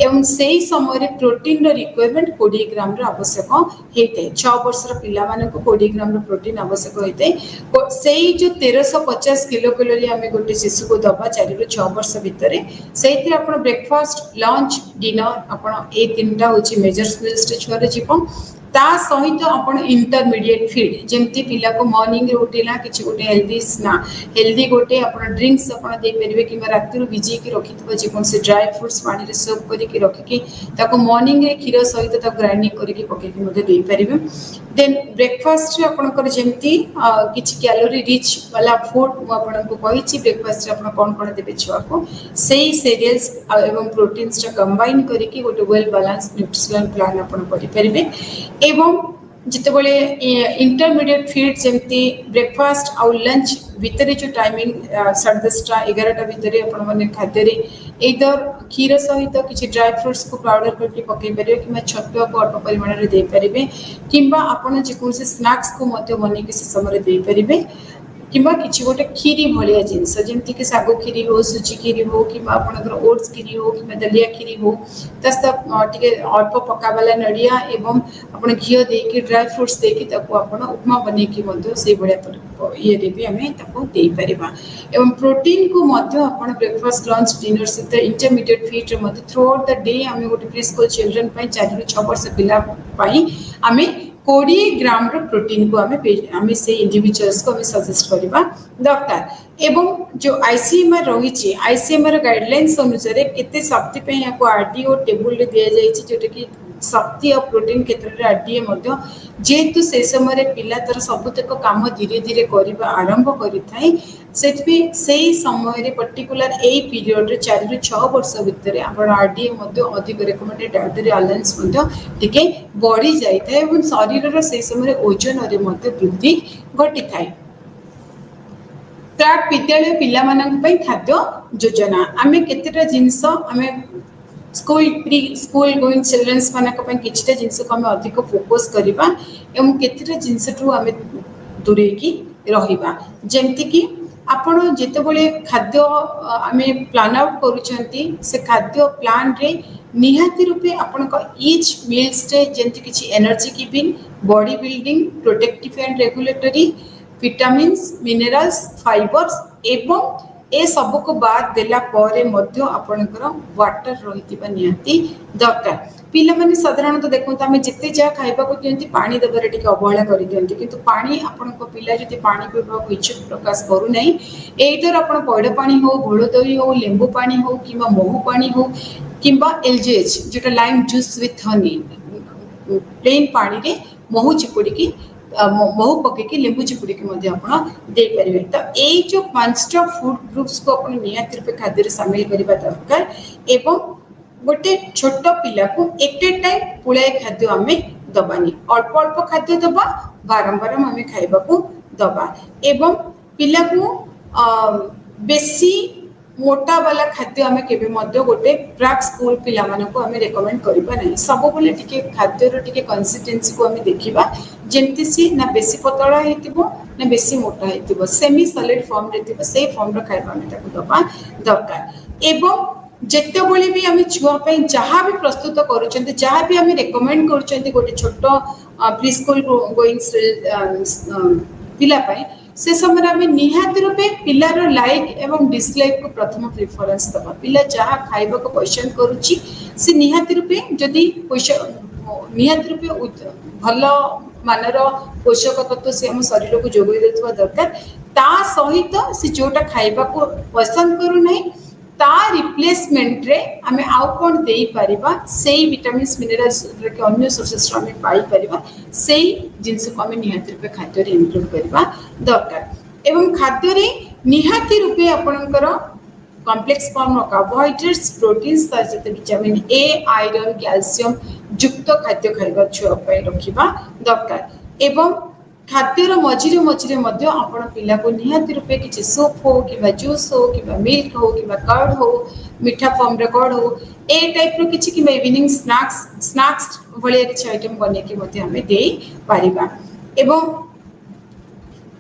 एवं से समय प्रोटीन रिक्वायरमेंट 20 ग्राम आवश्यक होता है। 6 वर्षर पिला मानक 20 ग्राम प्रोटीन आवश्यक होता है। से जो 1350 किलो कैलोरी आम गोटे शिशु को दबा 4 रु 6 वर्ष भितर से ब्रेकफास्ट लंच डिनर आप तीन हूँ मेजर्स लिस्ट छुआर जीवन ता सहित आपण इंटरमीडिएट फीड जेमती पिला को मॉर्निंग रे उठिला किछि गोटे हेल्दी गोटे आपण ड्रिंक्स आपण दे परिबे कि राति रो भिजी के रखितबो जे कोन से ड्राई फ्रूट्स पानी रे सोक करी के रखि के ताको मॉर्निंग रे खीर सहित ता ग्राइंडिंग करी के पके के मते दे परिबे। देन ब्रेकफास्ट रे आपण कर जेमती किछि कैलोरी रिच वाला फूड मो आपण को कहिछि ब्रेकफास्ट रे आपण कोन कोन देबे छुआ को सेही सीरियल्स एवं प्रोटीन्स रे कंबाइन करी के गोटे वेल बैलेंस न्यूट्रिशनल प्लान आपण करि परिबे। एवं जितेबाला इंटरमीडिएट फीड जमती ब्रेकफास्ट आउ लंच भितर जो टाइमिंग 10:30 11टा भितर आपण माने खाद्य रे इधर खीर सहित किछि ड्राई फ्रूट्स को पाउडर करके पके परिबे कि छतुआ को अल्प परिमाण रे दे परिबे किंबा आपण जे कोन से स्नैक्स को मध्य बने के समय दे परिबे किंबा किछि गोटे खीरी भलिया जिनस जेमती कि सागो खीरी हो सुजी खीरी हो किंबा आपनकर ओट्स खीरी हो किंबा दलिया खीरी हो तस्ता टिके अल्प पका वाला नडिया एवं आपण घियो दे के ड्राई फ्रूट्स दे के ताको आपण उपमा बने के मध्य से बढिया ये रे भी हमें ताको दे परिबा। एवं प्रोटीन को मध्य आपण ब्रेकफास्ट लंच डिनर सहित इंटरमीडिएट फीड रे मध्य थ्रू आउट द डे हमें गोटे प्री स्कूल चिल्ड्रन पई 4 रु 6 वर्ष पिला पई हमें 20 ग्राम प्रोटीन को आमे से इंडिविजुअल्स को सजेस्ट करबा दरकार। एवं जो आईसीएमआर रही आईसीएमआर गाइडलाइंस अनुसार केते शक्ति पे या को आरडीओ टेबल रे दिया जाय छि जोटा कि शक्ति और प्रोटीन क्षेत्र में आरडीए जेहेतु से समय पिला तर सबुतक काम धीरे धीरे करबा आरंभ करिथाय से समय पर्टिकुलर ए पीरियड रे 4 रु 6 वर्ष भितर आपण आरडीए अधिक रेकमेंडेड डायटरी अलाउंस टिके बढ़ी जाए और शरीर से समय ओजन रे वृद्धि घटी थाए। प्राक विद्यालय पिला मानक पई खाद्य योजना आमे केतेटा जिंस आमे school preschool going childrens मानक पई किछटा जिंस को आमे अधिक फोकस करिबा एवं केतेटा जिंस ठू आमे दूरे की रहिबा जेमति कि आपण जेते बळे खाद्य आमे प्लान आउट करूचंती से खाद्य प्लान रे निहाती रूपे आपण को ईच मील्स रे जेमति किछि energy giving body building protective and regulatory vitamins minerals fibres एवं ए सब को बाद देला परे मध्य आपनकर वाटर रहितिबा निहाती दरकार। पिला माने साधारणतः देखंत आमे जिते जा खाइबा को दियंती पानी दबारे टिके अवहेला करि दियंती किंतु पानी आपनको पिला जति पानी पीबा को इच्छा प्रकाश करू नै एइतर आपण पौड़ पानी हो घोल दही हो लेंबू पानी हो किबा महू पानी हो किबा एलजीएच जेटा lime juice with honey plain पानी रे महू चिपुडी की महू पके लेंबू चिपुड़ी के दे पारे। तो ये जो 5टा फूड ग्रुप्स को अपन नियत रूप खाद्य शामिल करबा दरकार एवं गोटे छोट पिला को एट ए टाइम पुलाए खाद्य आमे दबानी अल्प अल्प खाद्य दबा बारंबार आमे खाइबा को दबा एवं पिला को बेसी मोटा वाला खाद्य आमे केबे मध्य गोटे प्राक स्कूल पिला माने को आमे रेकमेंड करबा नै सब बोले टिके खाद्य रो टिके कंसिस्टेंसी को आमे देखिबा जेमति सी ना बेसी पतला हेतिबो ना बेसी मोटा हेतिबो सेमी सॉलिड फॉर्म रे थिबो से फॉर्म रो खाइबा आमे ताको दबा दरकार एवं जेते बोले भी आमे छुआ पे जहां भी प्रस्तुत करूचंते जहां भी आमे रेकमेंड करूचंते गोटे छोटो प्री स्कूल गोइंग पिला पे से समय आम निहाती रूपे पिलार लाइक एवं डिसलाइक को प्रथम प्रिफरेंस दबा पिला जहाँ खाइबा को पसंद करुच्ची से निहाती रूपे जदि निहाती रूपे भल मानर पोषक तत्व से हम शरीर को जोगाई देथवा दरकार ता सहित से जोटा खाइबा को पसंद करू नहीं ता रिप्लेसमेंट रे आमे आउ कोन देई परिबा सेही विटामिन्स मिनरल्स के अन्य सोर्सेस रो आमे पाई परिबा सेही जिंस को आमे निहाती रूपे खाद्य रे इंक्लूड करबा दरकार एवं खाद्य रे निहाती रूपे आपनकर कॉम्प्लेक्स फॉर्म रो कार्बोहाइड्रेट्स प्रोटीन्स जते विटामिन ए आयरन कैल्शियम युक्त खाद्य खाइबा छुआ पय रखिबा दरकार एवं खाद्यर मझिरे मझिरे मध्य आपण पिला को निहाती रूपे किछि सूप हो किबा जूस हो किबा मिल्क हो किबा कर्ड हो मीठा फॉर्म रे कर्ड हो ए टाइप रो किछि किबा इवनिंग स्नैक्स भलिया किछि आइटम बने के मध्य हमें देई पारिबा एवं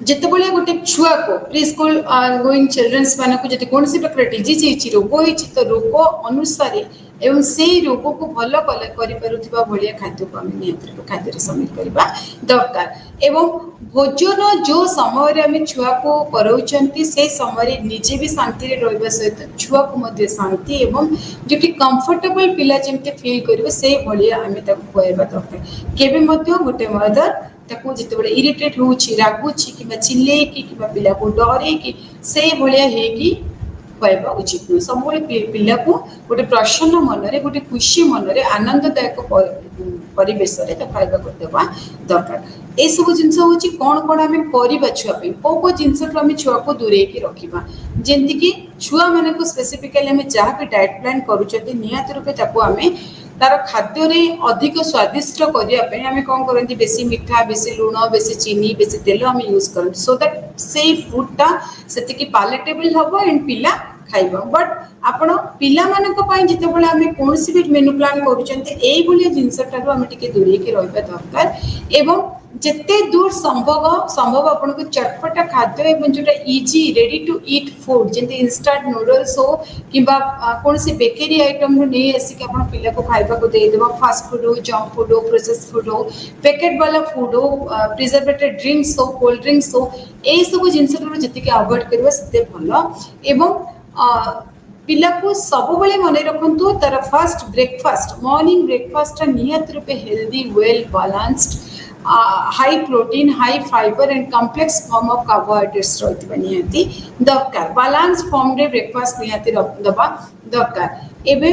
जेते बोले गोटे छुआ को प्री स्कूल गोइंग चिल्ड्रन्स माने को जति कोनसी प्रकार डिजीज हिची रोग हिची तो रोग अनुसार एवं से रोग को भल करि परुथिबा भलिया खाद्य को हम नियंत्रित खाद्य रे शामिल करबा दरकार एवं भोजन जो समय रे हम छुआ को करौचंती से समय निजे भी शांति रे रहबा सहित छुआ को मध्य शांति एवं जेटी कंफर्टेबल पिला जेमते फील करबे से भलिया हम ताको कहबा दरकार केबे मध्य गोटे मदर ताको जिते बड़े इरिटेट होउची रागुची कि चिल्ले कि पिला को डरे कि से भलिया हे कि कहबा उचित न सब पिला को गोटे प्रसन्न मन रे गोटे खुशी मन रे आनंददायक परिवेश रे खाइबा को देबा दरकार ए सब जिंस होची कोन कोन हमें करबा छुआ पे को जिंस तो हमें छुआ को दूरे की रखिबा जेंति कि छुआ माने को स्पेसिफिकली हमें जहाँ भी डाइट प्लान करूचते निहात रूपे ताको हमें तार खाद्य रे अधिक स्वादिष्ट करिया पे हमें कोन करंती बेसी मीठा बेसी लूण बेसी चीनी बेसी तेल हम यूज करन सो दैट से फूडटा सेति की पैलेटेबल हबो एंड पिला खाइबा बट आपण पिला मानक पई जिते बळे हमें कोनसी भी मेनू प्लान करूचंते एई बोलिया जिंस टारो हमें टिके दूरे के रहबा दरकार एवं जिते दूर संभव आपन को चटपटा खाद्य एवं जोटा easy ready to eat food जेंते इंस्टेंट नूडल्स हो किबा कोनसी बेकरी आइटम रो नै आसी के आपन पिला को खाइबा को दे देबा फास्ट फूड हो जंक फूड हो प्रोसेस्ड फूड हो पैकेट वाला फूड हो प्रिजर्वेटेड ड्रिंक्स हो कोल्ड ड्रिंक्स हो एई सब जिंस रो जति के अवॉइड करबा सेते भलो एवं पिला को सब बेले मन रखंतु तार फर्स्ट ब्रेकफास्ट मॉर्निंग ब्रेकफास्ट नियत रूपे healthy well balanced high protein high fibre and complex form of carbohydrates रहतिबा नियति दरकार बैलेंस फॉर्म रे ब्रेकफास्ट नियति दबा दरकार एबे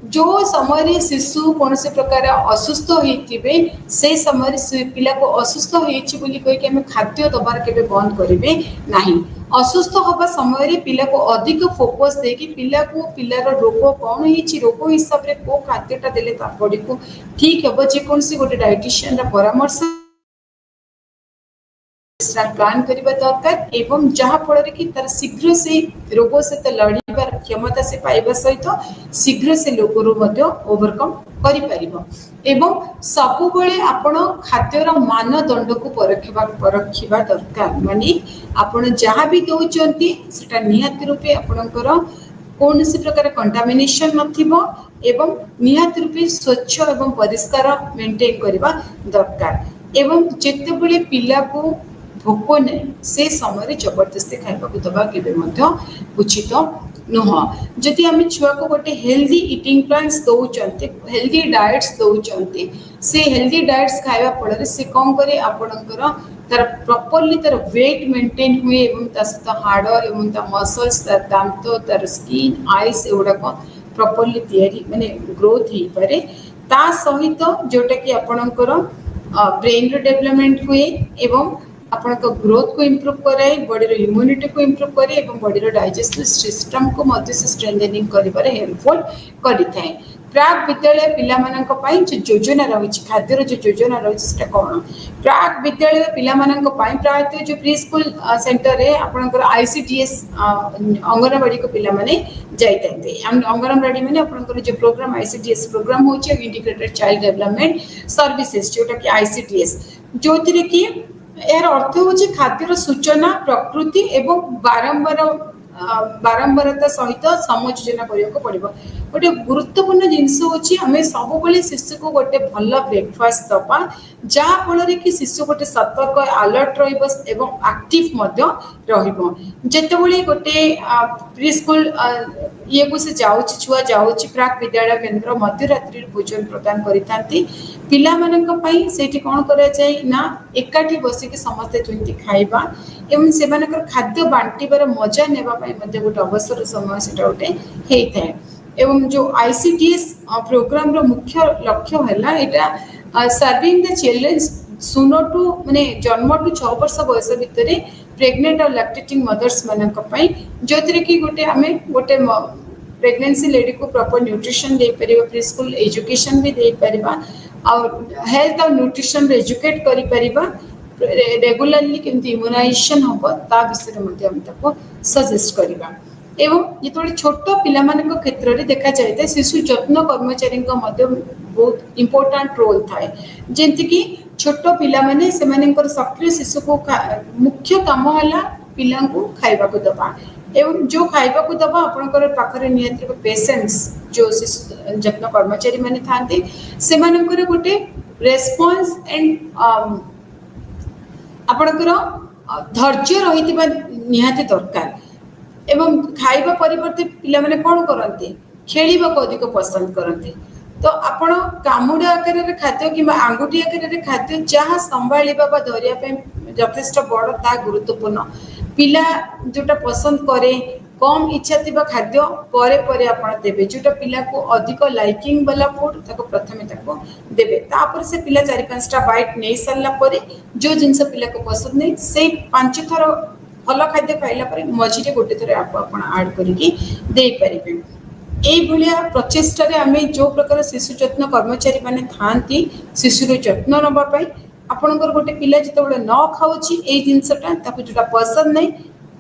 जो समय शिशु कौन से प्रकार असुस्थ होते से समय पिला को असुस्थ होती खाद्य दबार के बंद करेंगे ना। असुस्थ हवा समय पिला को अधिक फोकस देकी पिला को पिलार रोग कौन हो रोग हिसाब से कौ खाद्यटा देले बॉडी को ठीक हे जेकोसी गोटे डायटिशियन परामर्श प्लान करने दरकार एवं जहाँ फल कि तार शीघ्र से रोग सहित लड़ार क्षमता से पाइबा सहित शीघ्र से रोग ओवरकम एवं सबुबले आपण खाद्यर मानदंड को परखिबा दरकार माने आपण जहाँ भी दौरान सेटा निहाती रूपे आपणकर कौन सी प्रकार कंटामिनेशन नथिबो एवं निहाती रूपे स्वच्छ एवं परिष्कार मेंटेन करबा दरकार एवं जेते बेले पिला को भोक नहीं से समय जबरदस्ती खाइबा दबा के उचित नुह जदि आम छुआ को गोटे हेल्दी इटिंग प्लान्स दौरान हेल्दी डाएट्स दौरान से हेल्दी डाएट्स खाइबा फल से कौन करे आपणकर तार प्रॉपर्ली तार वेट मेंटेन हुए एवं सहित हाड़ एवं मसल्स तार दांत तार स्किन आईस एगुड़ाक प्रॉपर्ली तैयारी माने ग्रोथ हो पारे ता सहित जोटा कि आपणकर ब्रेन डेवलपमेंट हुए एवं आपण ग्रोथ को इम्प्रूव कराए बॉडी इम्यूनिटी को इम्प्रूव करे एवं बॉडी डाइजेस्टिव सिस्टम को मध्य से स्ट्रेंथनिंग करिबारे हेल्पफुल करिथाए। प्राक विद्यालय पिला मानक पई जो योजना रही खाद्यर जो योजना रही सेटा कोन प्राक विद्यालय पिला मानक पई प्रायतः जो प्री स्कूल सेंटर रे आपनकर आईसीडीएस अंगनवाड़ी को पिला माने जाइतांते अंगनवाड़ी माने आपनकर जो प्रोग्राम आईसीडीएस प्रोग्राम होची इंटीग्रेटेड चाइल्ड डेवलपमेंट सर्विसेज जोटा कि आईसीडीएस जोथिरे कि यार अर्थ हूँ खाद्यर सूचना प्रकृति एवं बारंबारता सहित समयोजना करने पड़ो गोटे गुरुत्वपूर्ण जिनस आम सब शिशु को गोटे भल ब्रेकफास्ट दबा जहाँ फल कि शिशु गोटे सतर्क अलर्ट रक्टिव जिते गोटे प्री स्कूल ये को से छुआ जाऊँगी प्राक विद्यालय केन्द्र मध्यरात्रि भोजन प्रदान करते पिला से कौन कराए ना एकाठी बसिक समस्ते जमी खाइबा एवं से खाद्य बांटार मजा नेबाई गोटे अवसर समय से गोटे होता है एवं जो आईसीडीएस प्रोग्राम रो मुख्य लक्ष्य है serving the children sooner to माने जन्म टू 6 वर्ष बयस भितर प्रेग्नेंट और लैक्टेटिंग मदर्स मानक पई जोतरे कि गोटे आमे गोटे प्रेग्नेंसी लेडी को प्रॉपर न्यूट्रिशन दे परिबा प्री स्कूल एजुकेशन भी दे परिबा और हेल्थ और न्यूट्रिशन रे एजुकेट करि परिबा रेगुलरली केमती इम्यूनाइजेशन हम ता विषय में सजेस्ट करवा एवं जो छोट पिला क्षेत्र में देखा जाए शिशु जत्न कर्मचारी बहुत इम्पोर्टाट रोल थाए जमती कि छोट पिला माने सक्रिय शिशु को मुख्य काम है पिला खाइबा को दबा एवं जो खाइबा को दबा आपनकर पाखरे नियंत्रित पेशेंट्स जो शिशु जत्न कर्मचारी माने थांती से मानकर गोटे रेस्पॉन्स एंड आपनकर धैर्य रही निहाती दरकार एवं खाइबा परिवर्ते पिला माने कौन करते खेलिबा को अधिक पसंद करते तो आपण कामुड़ा आकार रे खाद्य कि आंगुठी आकार रे खाद्य जहाँ संभालिबा बा धरिया पे यथेष्ट बड़ ता गुरुत्वपूर्ण पिला जोटा पसंद करे कम इच्छा थिबा खाद्य परे परे आपण देबे जोटा पिला को अधिक लाइकिंग वाला फूड ताको प्रथमे ताको देबे तापर से पिला 4-5टा बाइट नै सरला परे जो जिंस पिला को पसंद नै से 5 थर भल खाद्य खाइला परे मझिरे गोटे थर आपण ऐड करिकि दे परिबे एई भलिया प्रचेष्टा रे आमे जो प्रकार शिशु जत्न कर्मचारी माने थांती शिशुर जत्न नबा पई आपनकर गोटे पिला जतबेले न खाउची एई जिंसटा ताको जोटा पसंद नै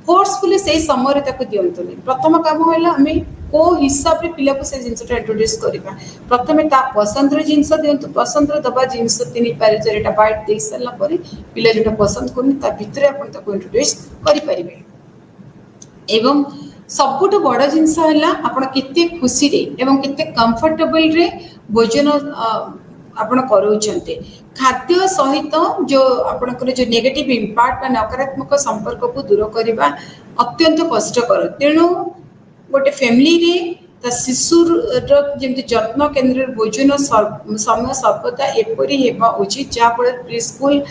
फोर्सफुली से समय ताको दियंतुनी प्रथम काम होला आमे को हिसाब रे पिला को से जिंसटा इंट्रोड्यूस करिबा प्रथमे ता पसंद रे जिंस दियंतु पसंद रे दबा जिंस 3-4टा बाइट दे सरला परे पिला जोटा पसंद कोनी ता भितरे आपण ताको इंट्रोड्यूस करि परिबे एवं सबुठ बड़ जिनस है आपण केते खुशी रे एवं केते कंफर्टेबल रे भोजन आपण करूछन्ते खाद्य सहित जो आपनकर जो नेगेटिव इंपैक्ट नकारात्मक संपर्क को दूर करबा अत्यंत कष्टकर तेणु गोटे फैमिली रे ता शिशुर जेमति जत्न केन्द्र भोजन समय सर्वदा एपरी हेबा उचित जहाँ फल प्री स्कूल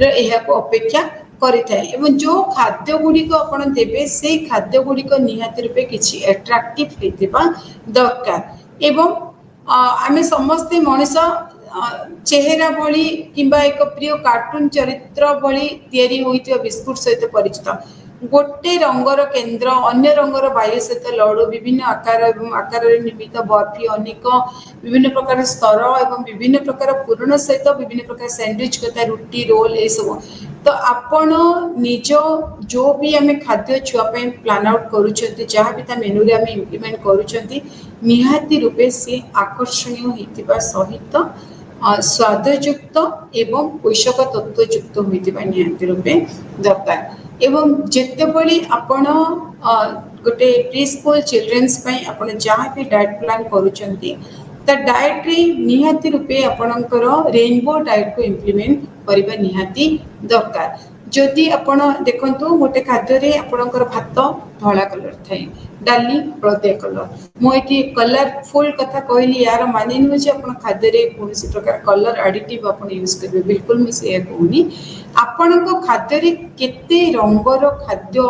रे एहा को अपेक्षा करिथाय एवं जो खाद्य गुडी को आपण देबे से खाद्य गुडी को निहाती रूपे किछि एट्रैक्टिव हेतिबा दरकार एवं आमे समस्ते मनीष चेहरा भली किंबा एक प्रिय कार्टून चरित्र भली तैयारी होइतिबा बिस्कुट सहित परिचित गोटे रंगर केन्द्र अन्य रंगर बाह्य सहित लड़ू विभिन्न आकार एवं आकार निर्मित बर्फी अनेक विभिन्न प्रकार स्तर एवं विभिन्न प्रकार पूर्ण सहित विभिन्न प्रकार सैंडविच कथा रुटी रोल ये सब तो आपण निज जो भी आम खाद्य छुआ प्लान आउट करूँ जहाँ भी मेनू रे आम इम्प्लीमेंट करूँ निहाती रूपे सी आकर्षणीय होइतिबा सहित स्वादयुक्त एवं पोषक तत्वयुक्त होइतिबा निहाती रूपे दरकार एवं जितेबले आपण गोटे प्री स्कूल चिल्ड्रेन्स आपण जहाँ भी डाएट प्लान करूँ डाएट रे निहाती रूपे आपणकर रेनबो डाएट को इम्प्लीमेंट करबा निहाती दरकार जदि आपण देखंतु गोटे खाद्य रे आपणकर भात धला कलर थाए डाली हलदिया कलर मुझे कलरफुल कथा कहली यार माने नुह जे आपण खाद्य रे कौन प्रकार कलर एडिटिव आपण यूज करेंगे बिल्कुल मुझे कहूनी आपण खाद्य रे केते रंगर खाद्य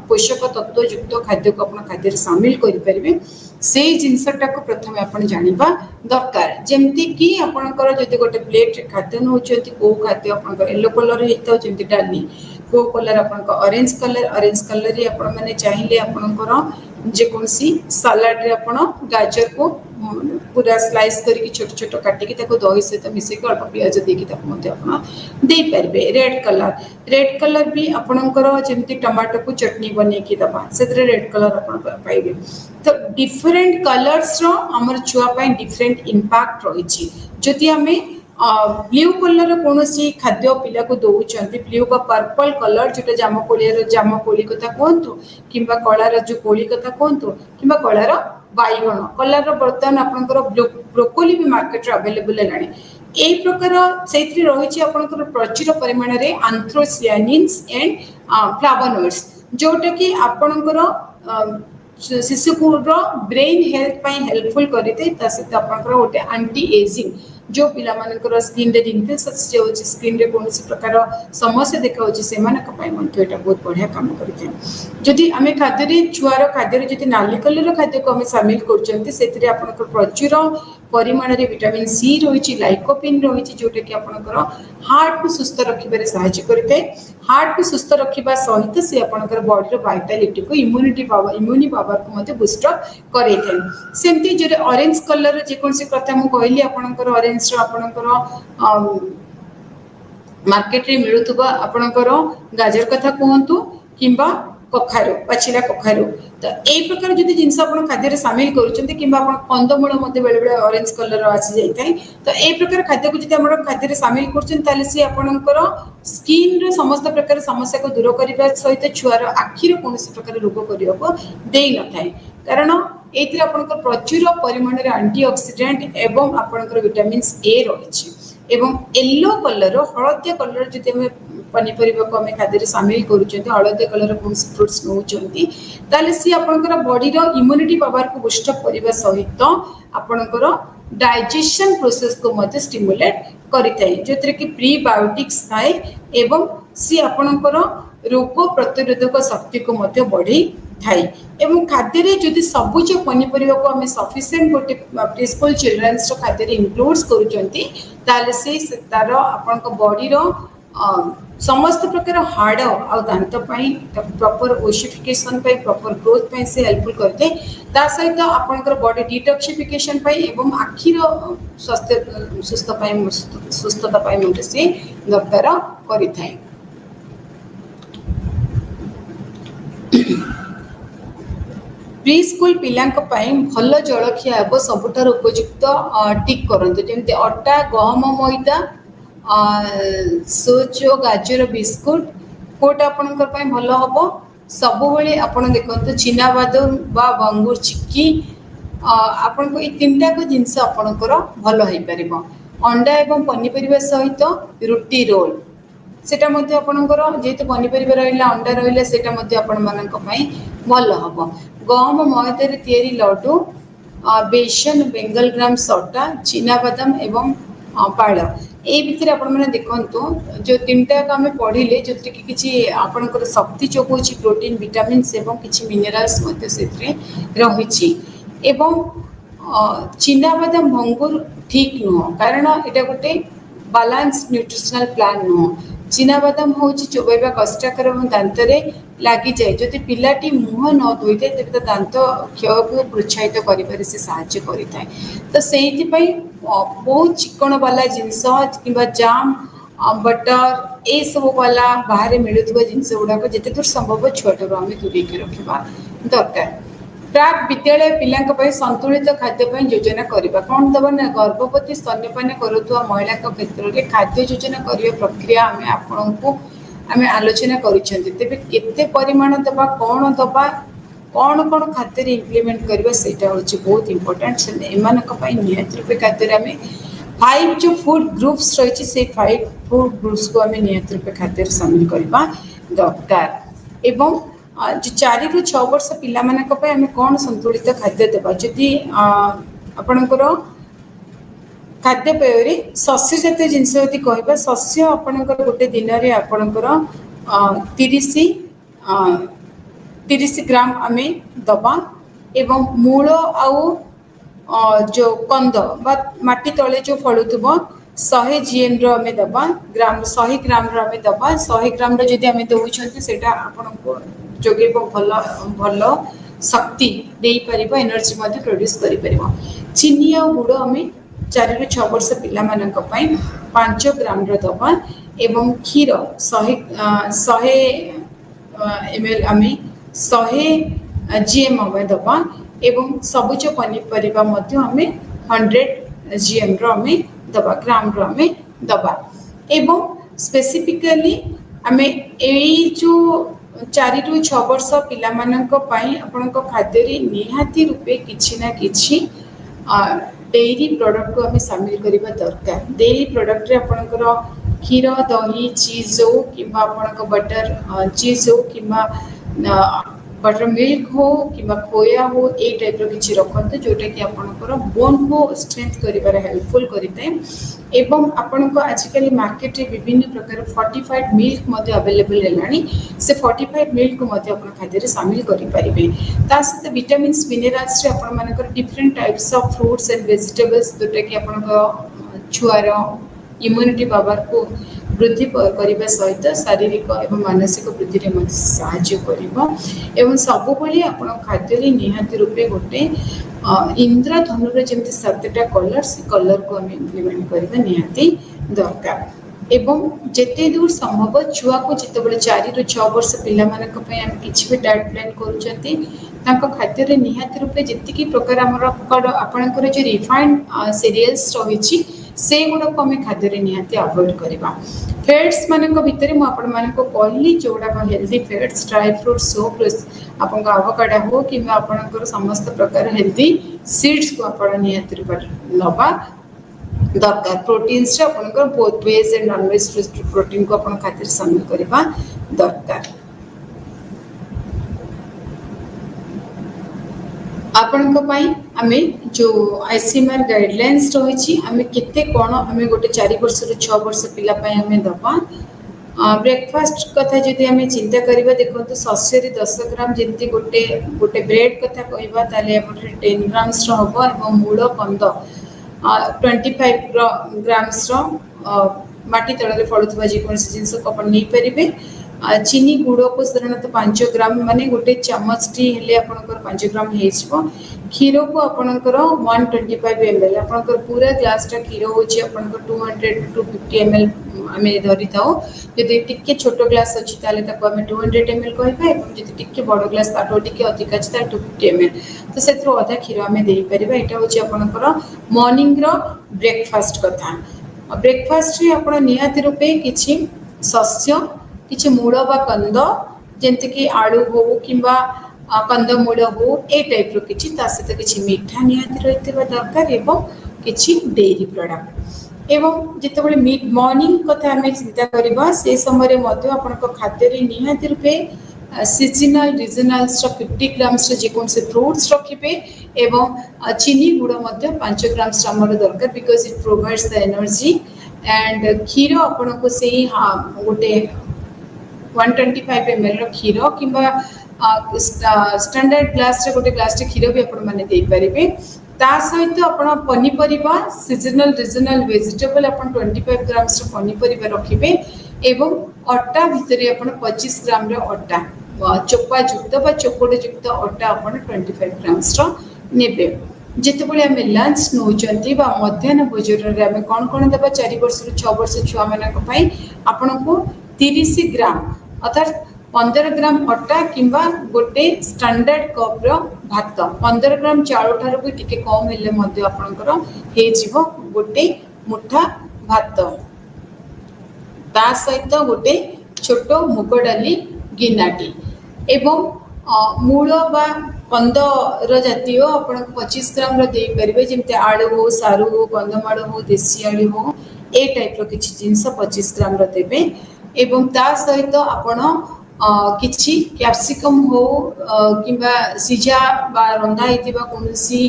पोषक तत्वयुक्त खाद्य को आपण खाद्य सामिल करें से जिनसटा को प्रथम आपण जानिबा दरकार जेमती कि आपणकर जदि गोटे प्लेट खाद्य नौचंती को खाद्य आपणकर येलो कलर हेता जेमती डाली को कलर आपणकर ऑरेंज कलर रे आपण माने चाहिए आपणकर जे कोनसी सलाड रे आपण गाजर को पूरा स्लाइस करके छोट छोट काटिकी दही सहित मिसेक अल्प पियाज देकी दे पारे रेड कलर भी आपणकर जमी टमाटो को चटनी बनईकी दबा से रेड कलर आप पाइबे तो डिफरेंट कलर्स रो हमर छुआ डिफरेंट इंपैक्ट रही जदि आम ब्लू कलर कौन खाद्य पिला को दौरान ब्लू का पर्पल कलर जो जामकोली कथा कहतु कि कलार जो कोली कथा कहतु कि कलार बैगण कलर बर्तमान आपंकर ब्रोकोली भी मार्केट अवेलेबल है यही प्रकार से रही प्रचुर परिमाण में आंथ्रोसियानिन्स एंड फ्लावोनोइड्स जोटा कि आपणकर शिशुकुर ब्रेन हेल्थ हेल्पफुल करते सहित आपंकर गोटे एंटी एजिंग जो पिला मानकर स्किन रे रिंकल्स अच्छी स्किन रे कौन प्रकार समस्या देखा से बहुत बढ़िया काम करते जदि आम खाद्य छुआर खाद्य जब नाली कलर खाद्य को आम सामिल कर प्रचुर परिमाण में विटामिन सी रही लाइकोपिन रही जोटा कि आपंकर हार्ट को सुस्थ रखिबारे सहायता करते हार्ट को सुस्थ रखा सहित सी आपंकर बॉडी वाइटालिटी को इम्यूनिटी पावर को बुस्ट करे सेमती जो ऑरेंज कलर जेकोसी कथा मुझे कहली आपंकर ऑरेंज आपंकर मार्केट रे मिलुथबा आपंकर गाजर कथा कहतु किंबा कखारु पाचिला कखारु तो यही प्रकार जदि जिनस खाद्य सामिल करुँच कि कंदमूल बेले बेले ऑरेंज कलर आसी जाए तो यही प्रकार खाद्य को जब खाद्य सामिल कर सी आपणकर स्किन समस्त प्रकार समस्या को दूर करने सहित छुआर आखिर कौन प्रकार रोग करने को दे न था कारण ये आपंकर प्रचुर परिमाण में एंटीऑक्सीडेंट एवं आपंकर विटामिन ए रही एवं येलो कलर हलदिया कलर जब आम पनीपरिया को आम खाद्य सामिल करुँच हलदिया कलर कौन फ्रुट्स नौकरी ताले सी आपंकर बॉडीर इम्यूनिटी पावर को बुस्ट करने सहित आपंकर डाइजेशन प्रोसेस को मध्य स्टिमुलेट करिथाय जोथरे कि प्रीबायोटिक्स थाए एवं सी आपणकर रोग प्रतिरोधक शक्ति को मध्य बढ़ी थाए एवं खाद्य जदि सबुज पनीपरिया को आम सफिशिएंट गोटे प्री स्कूल चिल्ड्रेन्स खाद्य इनक्लूड्स करुँच से तार आपण बॉडीर समस्त प्रकार हाड़ आ दांत प्रॉपर ओसिफिकेशन प्रॉपर ग्रोथ से हेल्पफुल करते सहित आपंकर बॉडी डिटॉक्सिफिकेशन एवं आखिर स्वास्थ्य सुस्थता से दरकार करें प्री स्कूल पिला भल जलखिया हे सबुठार उपयुक्त टिक करते जमी अटा गहम मैदा सोचो गाजर बिस्कुट कोटा आपंकर भल हम सब आप देखते चिनाबादाम बा बंगूर चिक्की आपण को तीन टाक जिनस आपंकर भल हो पार अंडा एवं पनीपरिया सहित रुटी रोल सेटा आपंकर जेहेतु पनीपरिया रहा अंडा रहा से भल हम गहम मैदा तैयारी लड्डू बेसन बेंगल ग्राम सटा चिनाबादाम एवं पाड़ ये भितर आपने देखु जो तीन टाक आम पढ़ले जो कि आपंकर शक्ति जोगो प्रोटीन विटामिन्स एवं किसी मिनरल्स रही एवं चिनाबादाम भंगुर ठीक नुह कारण यहाँ गोटे बालान्स न्यूट्रिशनल प्लान नुह चिनाबादाम हूँ चोबा कष्टकर और दांत लगी जाए जदि पिलाटी मुह न धोई थाए तेज दांत क्षय को प्रोत्साहित कर साहाय्य करें तो से बहुत चिकण वाला जिनस कि जाम बटर ये सब वाला बाहर मिलूवा जिनस गुड़ाक जिते दूर संभव छुआटर आम दूरे रखा दरकार प्राक विद्यालय पिला संतुलित खाद्य योजना करवा कौन दबा ना गर्भवती स्तन्यपान करुवा महिला क्षेत्र में खाद्य योजना करने प्रक्रिया आम आपण को आम आलोचना करते परिमाण दबा कौन कौन खाद्य इम्प्लीमेंट करवा से बहुत इम्पोर्टाट एम निहत रूपे खाद्य आम 5 जो फूड ग्रुप्स रही से 5 फूड ग्रुप्स को आम निहत रूपे खाद्य सामिल करवा दरकार एवं जो 4 ରୁ 6 वर्ष पिला आम कौन संतुलित खाद्य देवा जदि आपणकर खाद्यपेय शस्य जातीय जिनस यदि कह शस्य आपणकर गोटे दिन में आपणकर 30 ग्राम आम दबा एवं मूल आउ जो कंद बा माटी तले जो फलुव 100 GM आम दबा ग्राम 100 ग्राम आम दबा 100 ग्राम जदि आम दौरान से आपको जोगे भल भल शक्ति दे पार एनर्जी प्रोड्यूस कर चीनी आ गुड़ आम 4 ରୁ 6 वर्ष पिला 5 ग्राम दबा एवं क्षीर 100 ml आम 100 GM आम दबा एवं सबुज पनीपरिया आम 100 GM आम दबा ग्राम आम दबा एवं स्पेसिफिकली आम जो 4 ରୁ 6 वर्ष पिला आपण खाद्य निहाती रूपे किछि ना किछि डेयरी प्रोडक्ट को आम सामिल करबा दरकार डेयरी प्रोडक्ट रे आपणकर क्षीर दही चीज हो कि बटर चीज हो कि बटर मिल्क हो कि खोया हो ये टाइप किसी रखते जोटा कि आपणकर बोन को स्ट्रेंथ कर हेल्पफुल करते एवं आपण को आजिकल मार्केट रे विभिन्न प्रकार फोर्टिफाइड मिल्क अवेलेबल है से फोर्टिफाइड मिल्क को खाद्य सामिल करेंगे सहित विटामिन्स मिनरल्स आप different types of fruits and vegetables जोटा कि आप छुआर इम्यूनिटी पावर को वृद्धि करने सहित शारीरिक और मानसिक वृद्धि में साहाय्य कर सब खाद्य निहाती रूपे गोटे इंद्रधनुर जमी 7टा कलर से कलर को आम इम्प्लीमेंट करवा निहाती दरकार एवं जिते दूर संभव छुआ को जिते 4 ରୁ 6 वर्ष पिला आम किसी भी डाएट प्लान कर खाद्य निहाती रूपे जी प्रकार आपणकर जो रिफाइंड सीरियल्स रही से गुड़ाक आम खाद्य निहाती अवॉइड करवा फैट्स मान भितर मुझे कहली जो गुड़ाक हेल्दी फैट्स ड्राई फ्रूट्स हो प्लस आपको आभोकाडो हो कि आपणकर समस्त प्रकार हेल्दी सीड्स को आप निहाती रूपे नवा दरकार प्रोटीन्स आपणकर both veg and non veg protein को आप खाद्य सामिल करवा दरकार आपण आमे जो आईसीएमआर गाइडलाइंस रही आम केते कौन आम गोटे 4 वर्ष ରୁ 6 वर्ष पिला आम दबा ब्रेकफास्ट कथा जदि आम चिंता करवा देखो शस्य 10 ग्राम जमी गोटे गोटे ब्रेड कथा कहवा 10 ग्राम्स हम और मूल कंद 25 ग्राम्स माटी तल फलुवा जेकोसी जिनस को आप नहीं पारे चीनी गुड़ को साधारणतः 5 ग्राम माने गोटे चमच टी हेले आपनकर 5 ग्राम हो क्षीर को आपनकर 125 ml आपनकर पूरा ग्लास टा क्षीर होची आपनकर 200 to 250 ml आमे धरि थाओ जदि टिके छोटो ग्लास अछि ताले ताको आमे 200 ml कहबा एवं जदि टिके बड़ ग्लास ताटो टिके अधिक अछि ताले 250 ml तो सेथरो आधा क्षीर आमे देई परिबा एटा होची आपनकर मॉर्निंग रो ब्रेकफास्ट कथा ब्रेकफास्ट रे आपण निहाती रूपे किछि शस्य किछि मूल बा कंद जंत कि आलू हो कि कंदमूल हो ए टाइप रो किछि ता सहित किछि मीठा निहाती रहितबा दरकार एवं किछि डेयरी प्रोडक्ट एवं जितेबाला मिड मॉर्निंग कथा आम चिंता करवा से समय आपन खाद्य निहाती रूपे सीजनल रिजनल्स 50 ग्राम्स जेकोसी फ्रूट्स रखिए एवं चीनी गुड़ 5 ग्राम्स आमर दरकार because it provides the energy and क्षीर आपन को से गोटे 125 ml क्षीर कि स्टैंडर्ड ग्लास रे गोटे ग्लास रे क्षीर भी आपण माने दे पारिबे ता सहित आपण पनीपरिबा सीजनल रीजनल वेजिटेबल आपण 25 ग्राम्स पनीपरिबा रखिबे एवं अट्टा भितरे आपण 25 ग्राम रो अट्टा चोपा युक्त बा चोकोड़ युक्त अट्टा आपण 25 ग्राम्स रो नेबे जिते बळे आमे लंच नौचंती बा मध्याह्न भोजन रे आमे कोन कोन देबा 4 वर्ष रु 6 वर्ष छुआ मानक पई आपण को 30 ग्राम अर्थात 15 ग्राम अट्टा किंबा गोटे स्टैंडर्ड कप रो भात 15 ग्राम चाउल ठार भी टिके कम हेले मध्य आपनकर हे जीवो गोटे मुठा भात ता सहित गोटे छोटो मुग डाली गिनाटी एवं मूल बा कंद जातीय आपण 25 ग्राम रो देई परिबे जेमते आलू हो सारू हो कंदमाड़ हो देसी आलू हो ए टाइप रो किछि जिंस 25 ग्राम रो देबे एवं ता सहित आपण किछि कैप्सिकम हो किंबा सिजा बा रंधा हेतिबा कोनसी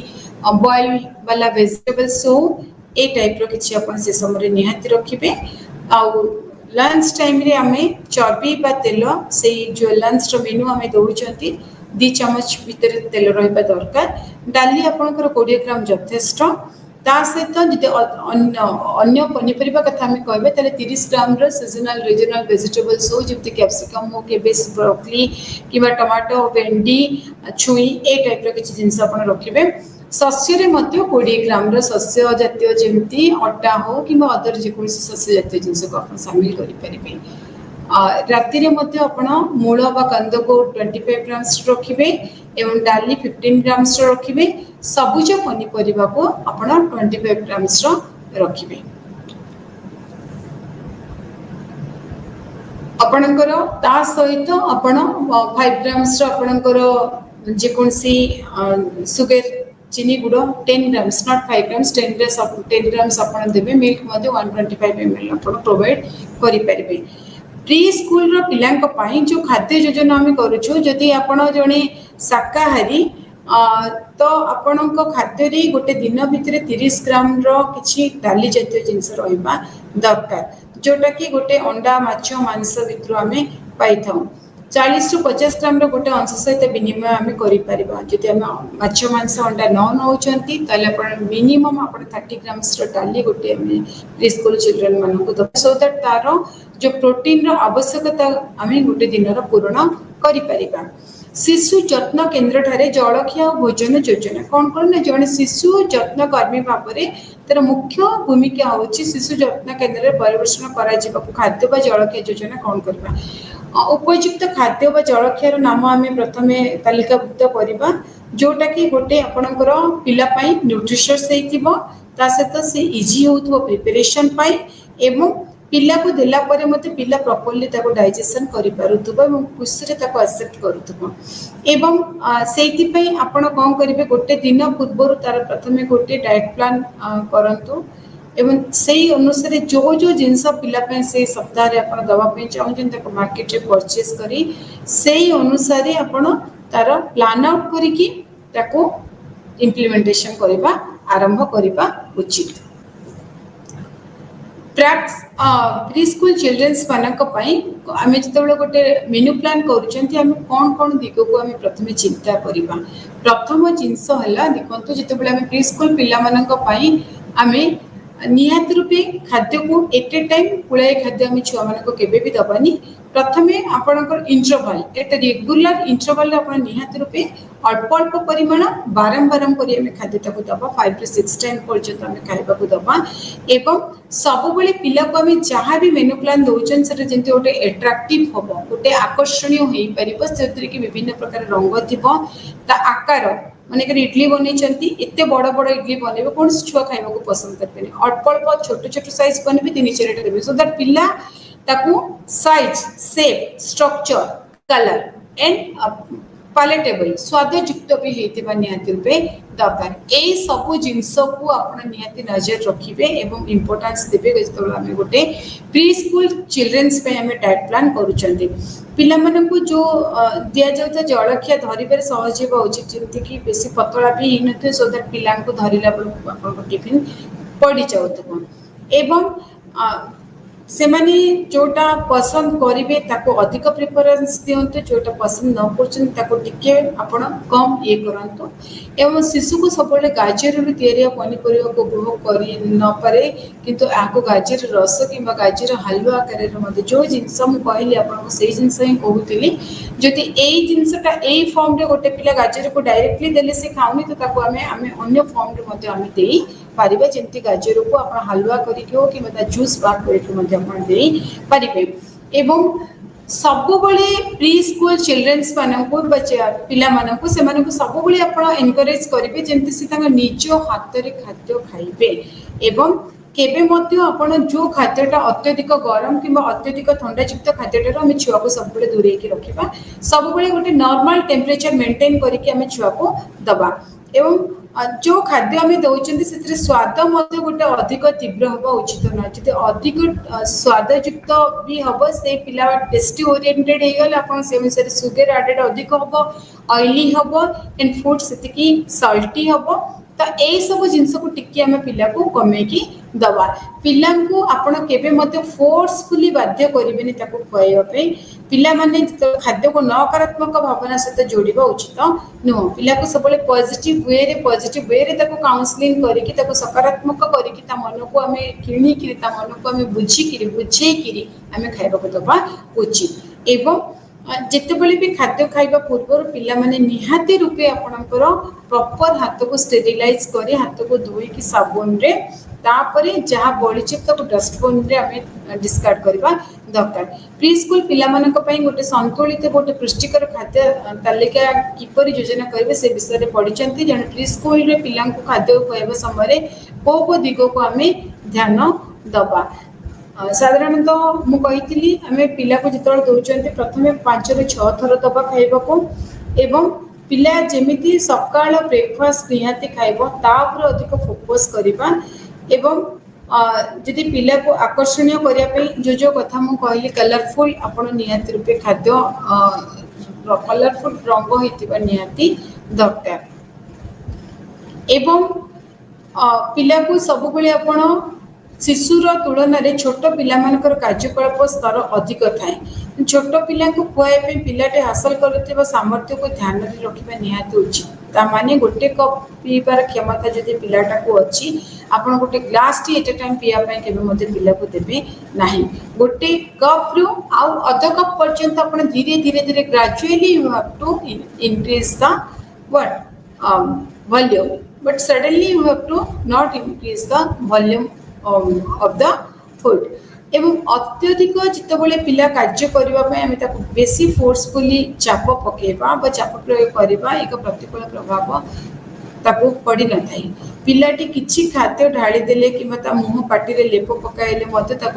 बॉयल वाला वेजिटेबल्स हो ए टाइप रो किछि आपण से समय निहाती रखिबे आ लंच टाइम रे आमे चर्बी बा तेल से जो लंच रो मेनू आमे दउचंती 2 चम्मच भीतर तेल रहबा दरकार डाली आपनकर 20 ग्राम यथेष्ट ता सहित जदि अन्य पनीपरिबा कथा आमे कहबे तले 30 ग्राम रो सीजनल रीजनल वेजिटेबल्स हो जेमति कैप्सिकम हो केबेज ब्रोकली किबा टमाटो भेंडी छुई ए टाइप रो किछि जिंस आपण रखिबे शस्य रे मध्य 20 ग्राम रो शस्य जातीय जेमति अट्टा हो किबा अदर जे कोनसी शस्य जातीय जिंस को आपण शामिल करि परिबे राति रे मध्य आपण मूल बा कंद को 25 ग्राम्स रखिबे एवं डाली 15 ग्राम्स रखिबे सबुज पनीपरिबा को आपण 25 ग्राम्स रखिबे आपणकर ता सहित आपण 5 ग्राम्स आपणकर जे कोनसी सुगर चीनी गुड़ 10 ग्राम्स नॉट 5 ग्राम्स 10 ग्राम्स आपण देबे मिल्क मध्ये 125 ml आपण प्रोवाइड करि परिबे प्री स्कूल रो पिलांक पाई जो खाद्य योजना आम करूछु जदि आपण जने शाकाहारी तो आपण को खाद्य रे गोटे दिन भितर 30 ग्राम रो किछि डाली जातीय जिंस रहबा दरकार जोटा कि गोटे अंडा माछ मांस भितर आमे पाई थाउ 40 रु 50 ग्राम रो गोटे अंश सहित विनिमय आमे करि परिबा जदि आमे माछ मांस अंडा न नउचंती तले आपण मिनिमम आपण 30 ग्राम्स रो डाली गोटे आमे प्री स्कूल चिल्ड्रन मानन को सो दैट तारो जो प्रोटीन रो आवश्यकता आमे गोटे दिन रो पूर्ण करि परिबा शिशु जत्न केन्द्र ठारे जलखिया भोजन योजना कौन कौन ना जड़े शिशु जत्न कर्मी भाव में तर मुख्य भूमिका होची शिशु जत्न केन्द्र परिवेषण करा खाद्य बा जलखिया योजना कौन करबा उपयुक्त खाद्य बा जलखियार नाम आम प्रथमे तालिकाभुक्त करबा जोटा कि गोटे आपणकर पिला पई न्यूट्रिशियस हेतिबो ता सहित से इजी होथबो प्रिपरेशन पाई एवं पिला को देला परे मते पिला प्रॉपर्ली ताको डाइजेशन करि पारुथबो एवं खुशी रे ताको एक्सेप्ट करूथबो एवं सेति पई आपण कोन करिवे गोटे दिन पूर्व तार प्रथमे गोटे डाइट प्लान करंतु एवं सेही अनुसार जो जो जिंस पिला पे से सप्ताह रे आपण दवा पे चाहू जन ताको मार्केट रे परचेज करी सेही अनुसार आपण तार प्लान आउट करी कि ताको इम्प्लीमेंटेशन करबा आरंभ करबा उचित प्री स्कूल चिल्ड्रन्स मानक पई आमे जतबेले गोटे मेनू प्लान करूचंती आमे कोन कोन दिग को आमे प्रथमे चिंता करबा प्रथम जिंस हला देखंतु जतबेले आमे प्री स्कूल पिला मानक पई आमे निहात रूपे खाद्य को एट ए टाइम पुळे खाद्य आमे छुआ मानक केबे भी दबानी प्रथमे आपनकर इंटरवल एट रेगुलर इंटरवल आपण निहात रूपे अल्प अल्प परिमाण बारंबार करी आमे खाद्य ताको दबा 5 to 6 टाइम पर्यंत आमे खाइबा को दबा एवं सब बेले पिला को आमे जहां भी मेनू प्लान दोचन सेटा जेंति ओटे अट्रैक्टिव होबो ओटे आकर्षणीय होई परिबो सेतरी कि विभिन्न प्रकार रंग थिबो ता आकार माने कि इडली बनै चंती एते बड़ बड़ इडली बनेबो कोन छुआ खाइबा को पसंद करबे अल्प अल्प छोट छोट साइज बनेबे तीन चारटा देबे सो दैट पिला ताकू size shape structure colour and palatable स्वादयुक्त भी हेतिबा निहाती रूपे दरकार ए सब जिंस को आपण निहाती नजर रखिबे एवं इंपोर्टेंस देबे जतो हम गोटे प्री स्कूल चिल्ड्रन्स पे हम डाइट प्लान करूचंती पिला मन को जो दिया जाउता जलखिया धरिबार सहज हेबा उचित जेंति कि बेसी पतला भी हिनते सो दैट पिला को धरिला आपण टिफिन पड़ी जाउतबो एवं से माने जोटा पसंद करेंगे ताको अधिक प्रिफरेंस दिंतु जोटा पसंद न कर आपण कम ये करंतु एवं शिशु को सब गाजर या पनीपरिया को उपभोग कर न पारे किंतु आको गाजर रस कि गाजर हलवा आकार जो जिनस मुझे आपको से जिनस ही कहूली जदि यही जिनसटा यही फॉर्म रे गोटे पिला गाजर को डायरेक्टली देले से खाऊनी तो आम अन्य फॉर्म रे पारिबा जेंति गाजर को आप हलवा करके हो कि जूस बात करके एवं सब प्री स्कूल चिल्ड्रेन्स मानक पिला मानक से सब एनकरेज करेंगे जमती से निज हाथ में खाद्य खाइबे एवं केबे मध्य आपण जो खाद्यटा अत्यधिक गरम कि अत्यधिक ठंडायुक्त खाद्यटार आम छुआ को सब दूरे रखा सब गोटे नॉर्मल टेम्परेचर मेंटेन करके छुआ को दबा एवं जो खाद्य आम दौरान से स्वाद गोटे अधिक तीव्र हवा उचित ना जी अधिक स्वादयुक्त भी हम से पिला टेस्टी ओरिएंटेड होगले आप अनुसार सुगर एडेड अधिक हम ऑयली हम एंड फूड से सल्टी हम तो यही सब जिनस को टिके आम पिला को कमेकी दबा पिला को आपण केबे मते फोर्सफुली बाध्य करेंगे खुआई पिला माने खाद्य को नकारात्मक भावना सहित जोड़वा उचित नुह पिला को सब पॉजिटिव वे रे काउंसलिंग करके सकारात्मक करके मन को आम किणिकी मन को आम बुझीकी बुझेकी आम खाइबा दबा उचित एवं जितेबले भी खाद्य खाइबा पूर्व पिला माने निहाती रूपे आपणकर प्रॉपर हाथ को स्टेरिलाइज कर हाथ को धोईकी साबुन रे तापरे जहाँ बड़ी डस्टबिन रे आम डिस्कार्ड करवा दरकार प्री स्कूल पिला मानक पई गोटे संतुलित गोटे पुष्टिकर खाद्य तालिका किपरि योजना करेंगे से विषय में पढ़ी जन प्री स्कूल रे पिला खाद्य खुआवा समय को दिग को आम ध्यान दबा साधारणतः मुझे आम पिला को जो दौरान प्रथम 5 ରୁ 6 थर दबा खाइबा को एवं पिला जेमिति सकाळ ब्रेकफास्ट निहाती खाइबो तापर अधिक फोकस करबा एवं जदि पिला को आकर्षणीय करने जो कथा मुझे कहली कलरफुल आपण निहाती रूपे खाद्य कलरफुल रंग होइतिबा निहाती दरकार एवं पिला को सब बेले आपण शिशुर तुलन में छोट पिला कार्यकलाप स्तर अधिक थाए छोट पिला खुआई पिलाटे हासिल कर सामर्थ्य को ध्यान में रखा निहाती उचित माने गोटे कप पीबार क्षमता जब पिलाटा को अच्छी आप गोटे glass tea at a time पीवाई के पिला को देवे ना गोटे कप रु आउ अध कप पर्यंत आप धीरे धीरे धीरे gradually you have to increase the what volume but suddenly you have to not increase the volume of the food एवं अत्यधिक जितेबाला पिला कार्य करने बेसी फोर्सफुली चाप पकेबा चाप प्रयोग करवा एक प्रतिकूल प्रभाव ताको पड़ी न थाई पिलाटी किछि खाद्य ढाली देले कि मुह पाटी रे लेप पकाइले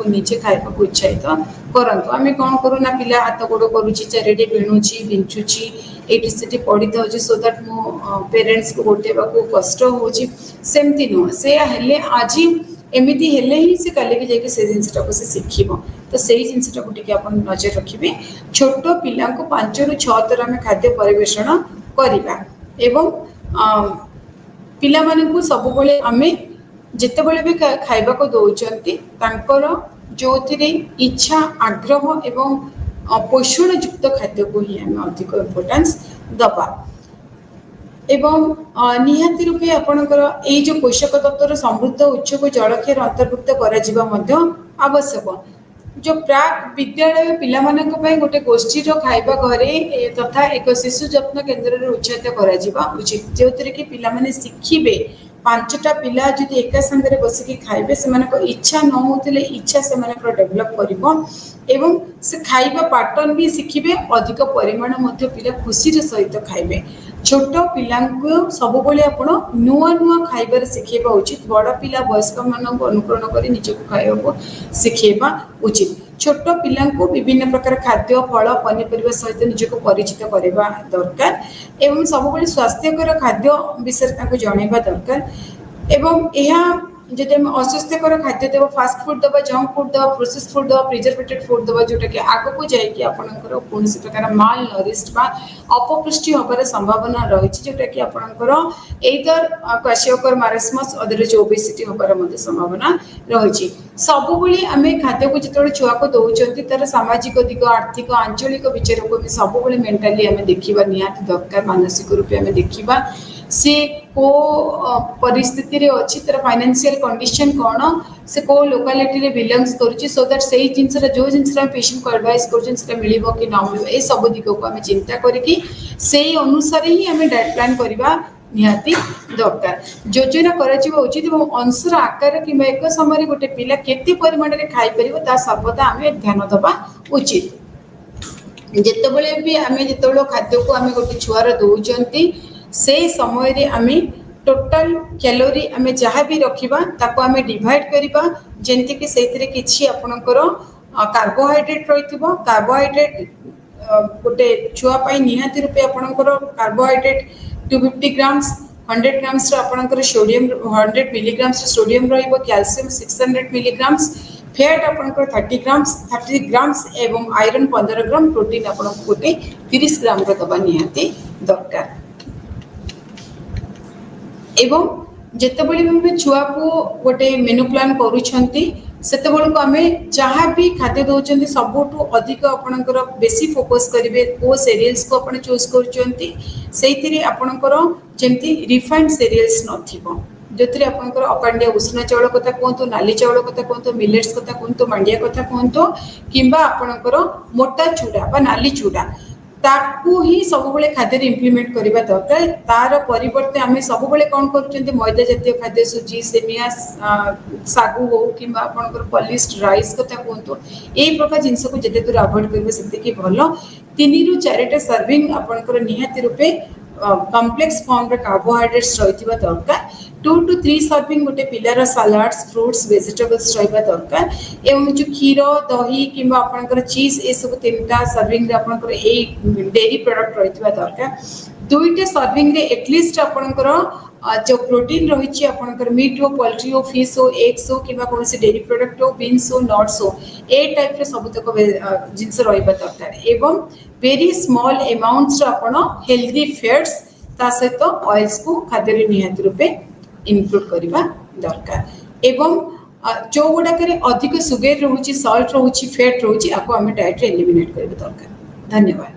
निजे खाइबा को उत्साहित करंतु आमे कौन करू ना पिला हाथ गोड़ करूची चारिडे बिणुची बिंचुची एटी सेठी पड़ी थाउची सो दैट मो पेरेंट्स को गोटेबा को कष्ट होची सेमती नुह से हेले आज एमती हेले ही से काले जाके से जिनटा को से शिखिब तो से जिनटा को टिके अपन नजर रखिए छोट पिला को 5 ରୁ 6 थर आम खाद्य परिवेषण करवा एवं पिला मानकु सब बेले आम जितेबले भी खाइबा को दौरान जो इच्छा आग्रह एवं पोषण युक्त खाद्य को ही आम अधिक इम्पोर्टेंस दबा एवं निहाती रूपे आपणकर यही जो पोषक तत्वर समृद्ध उच्च को जलखिया अंतर्भुक्त करा आवश्यक जो प्राक विद्यालय पिला गोटे गोष्ठी खाइबा घरे तथा एक शिशु जत्न केन्द्र में उत्साहित करा उचित जो कि पिला माने शिखिबे 5टा पिला जो एका संगे बसिकी खाइबे से इच्छा न होतिले इच्छा से डेभलप करिवो एवं से खाइबा पैटर्न भी शिखिबे अधिक परिमाण मध्य पिला खुशी सहित खाइबे छोट पिला सब बेले आपण नुआ नुआ खाइबार शिखेबा उचित बड़ पिला वयस्क मानक अनुकरण कर निजक खाइबा शिखेबा उचित छोट पिला विभिन्न प्रकार खाद्य फल पनीपरिया सहित निजक परिचित करवा दरकार एवं सब बेले स्वास्थ्यकर खाद्य विषय जनइबा दरकार एवं यह जदि हम अस्वास्थ्यकर खाद्य देव फास्ट फूड दबा जंक फूड दबा प्रोसेस फूड दबा प्रिजर्वेटेड फूड दबा जोटा कि आग को जाइए आपंकर कौन प्रकार माल नरिश्ड बा अपपुष्टि हबार संभावना रही जोटा कि आपंकर एदर क्वाशियोकर मारास्मस अदरवाइज ओबेसिटी हबार संभावना रही सब आम खाद्य को जो छुआ को दौरान तार सामाजिक दिग आर्थिक आंचलिक विचार को सब मेंटाली आम देखा निहाती दरकार मानसिक रूपे आम देखा से को परिस्थिति रे अच्छी तरह फाइनेंशियल कंडीशन कौन से को लोकालिटी रे बिलोंग्स करुच्ची सो दैट सही जिनस जो जिनस पेशेंट को एडवाइस कर मिलिबो कि न मिलिबो ए सब दिग को आम चिंता करके सेही अनुसार ही आम डाइट प्लान करबा निहाती दरकार योजना करा उचित और अंशर आकार कि एक समय गोटे पिला केते परिमाण रे खाई परिबो ता सर्वदा आम ध्यान दबा उचित जेतेबेले भी आम जेतेबेले खाद्य को आम गोटे छुआर दौरान से समय रे आमे टोटल कैलोरी आमे जहाँ भी रखिबा ताको आमे डिवाइड करिबा जेंति कि सेथिरे किछि आपनकर कार्बोहाइड्रेट रहिथिबो कार्बोहाइड्रेट गोटे छुआ पाई निहाती रूपे आपनकर कार्बोहाइड्रेट 250 ग्राम्स 100 ग्राम्स रो आपनकर सोडियम 100 मिलीग्राम्स रो सोडियम रहिबो कैल्शियम 600 मिलीग्राम्स फैट आपनकर 30 ग्राम्स एवं आयरन 15 ग्राम प्रोटीन आपन गोटे 30 ग्राम रो दबा निहाती दरकार एवं जितेबले छुआ को गोटे मेनू प्लान करुँच को आम जहाँ भी खाद्य दौरान सबुठू अधिक आपणकर बेसी फोकस करेंगे को सीरियल्स को आप चूज कर आपणकर जमी रिफाइंड सीरियल्स नथिबो जो आपंकर अपांडिया उष्ण चाउल कथा कहतु नाली चाउल कथा कहतु मिलेट्स कथा कहतु मांडिया कथा कहतु किंबा आपणकर मोटा चूड़ा बा नाली चूड़ा ताकू ही सब खाद्य इम्प्लीमेंट करने दरकार तार परिवर्ते आम सब कौन कर मैदा जातीय खाद्य सुजी सेमिया सागु हो कि पॉलिश्ड राइस कथा कहतु यही प्रकार जिनस को जिते दूर अवॉइड करेंगे से भल 3 ରୁ 4टा सर्विंग आपंकर निहाती रूपे कॉम्प्लेक्स फॉर्म रे कार्बोहाइड्रेट्स रही दरकार 2 to 3 सर्विंग गोटे पिलार सलाड्स फ्रूट्स वेजिटेबल्स रहा दरकार एवं जो क्षीर दही कि आपंकर चीज ये सब 3टा सर्विंग आपंकर डेयरी प्रोडक्ट रही दरकार 2टा सर्विंग रे एटलिस्ट आपंकर जो प्रोटीन रही आपंकर मीट हो पोल्ट्री हो फिश हो एग्स हो कि कौन डेयरी प्रोडक्ट हो बीन्स हो नट्स हो ए टाइप सबुतक जिनस रहा दरकार एवं वेरी स्मॉल अमाउंट्स आपन हेल्दी फैट्स ता सहित ऑयल्स को खाद्य निहाती रूपे इनक्लूड करबा दरकार एवं जो गुड़ाक अधिक सुगर रोचे सल्ट रोचे फैट रोचे आपको आम डाइट रे एलिमिनेट करबा दरकार। धन्यवाद।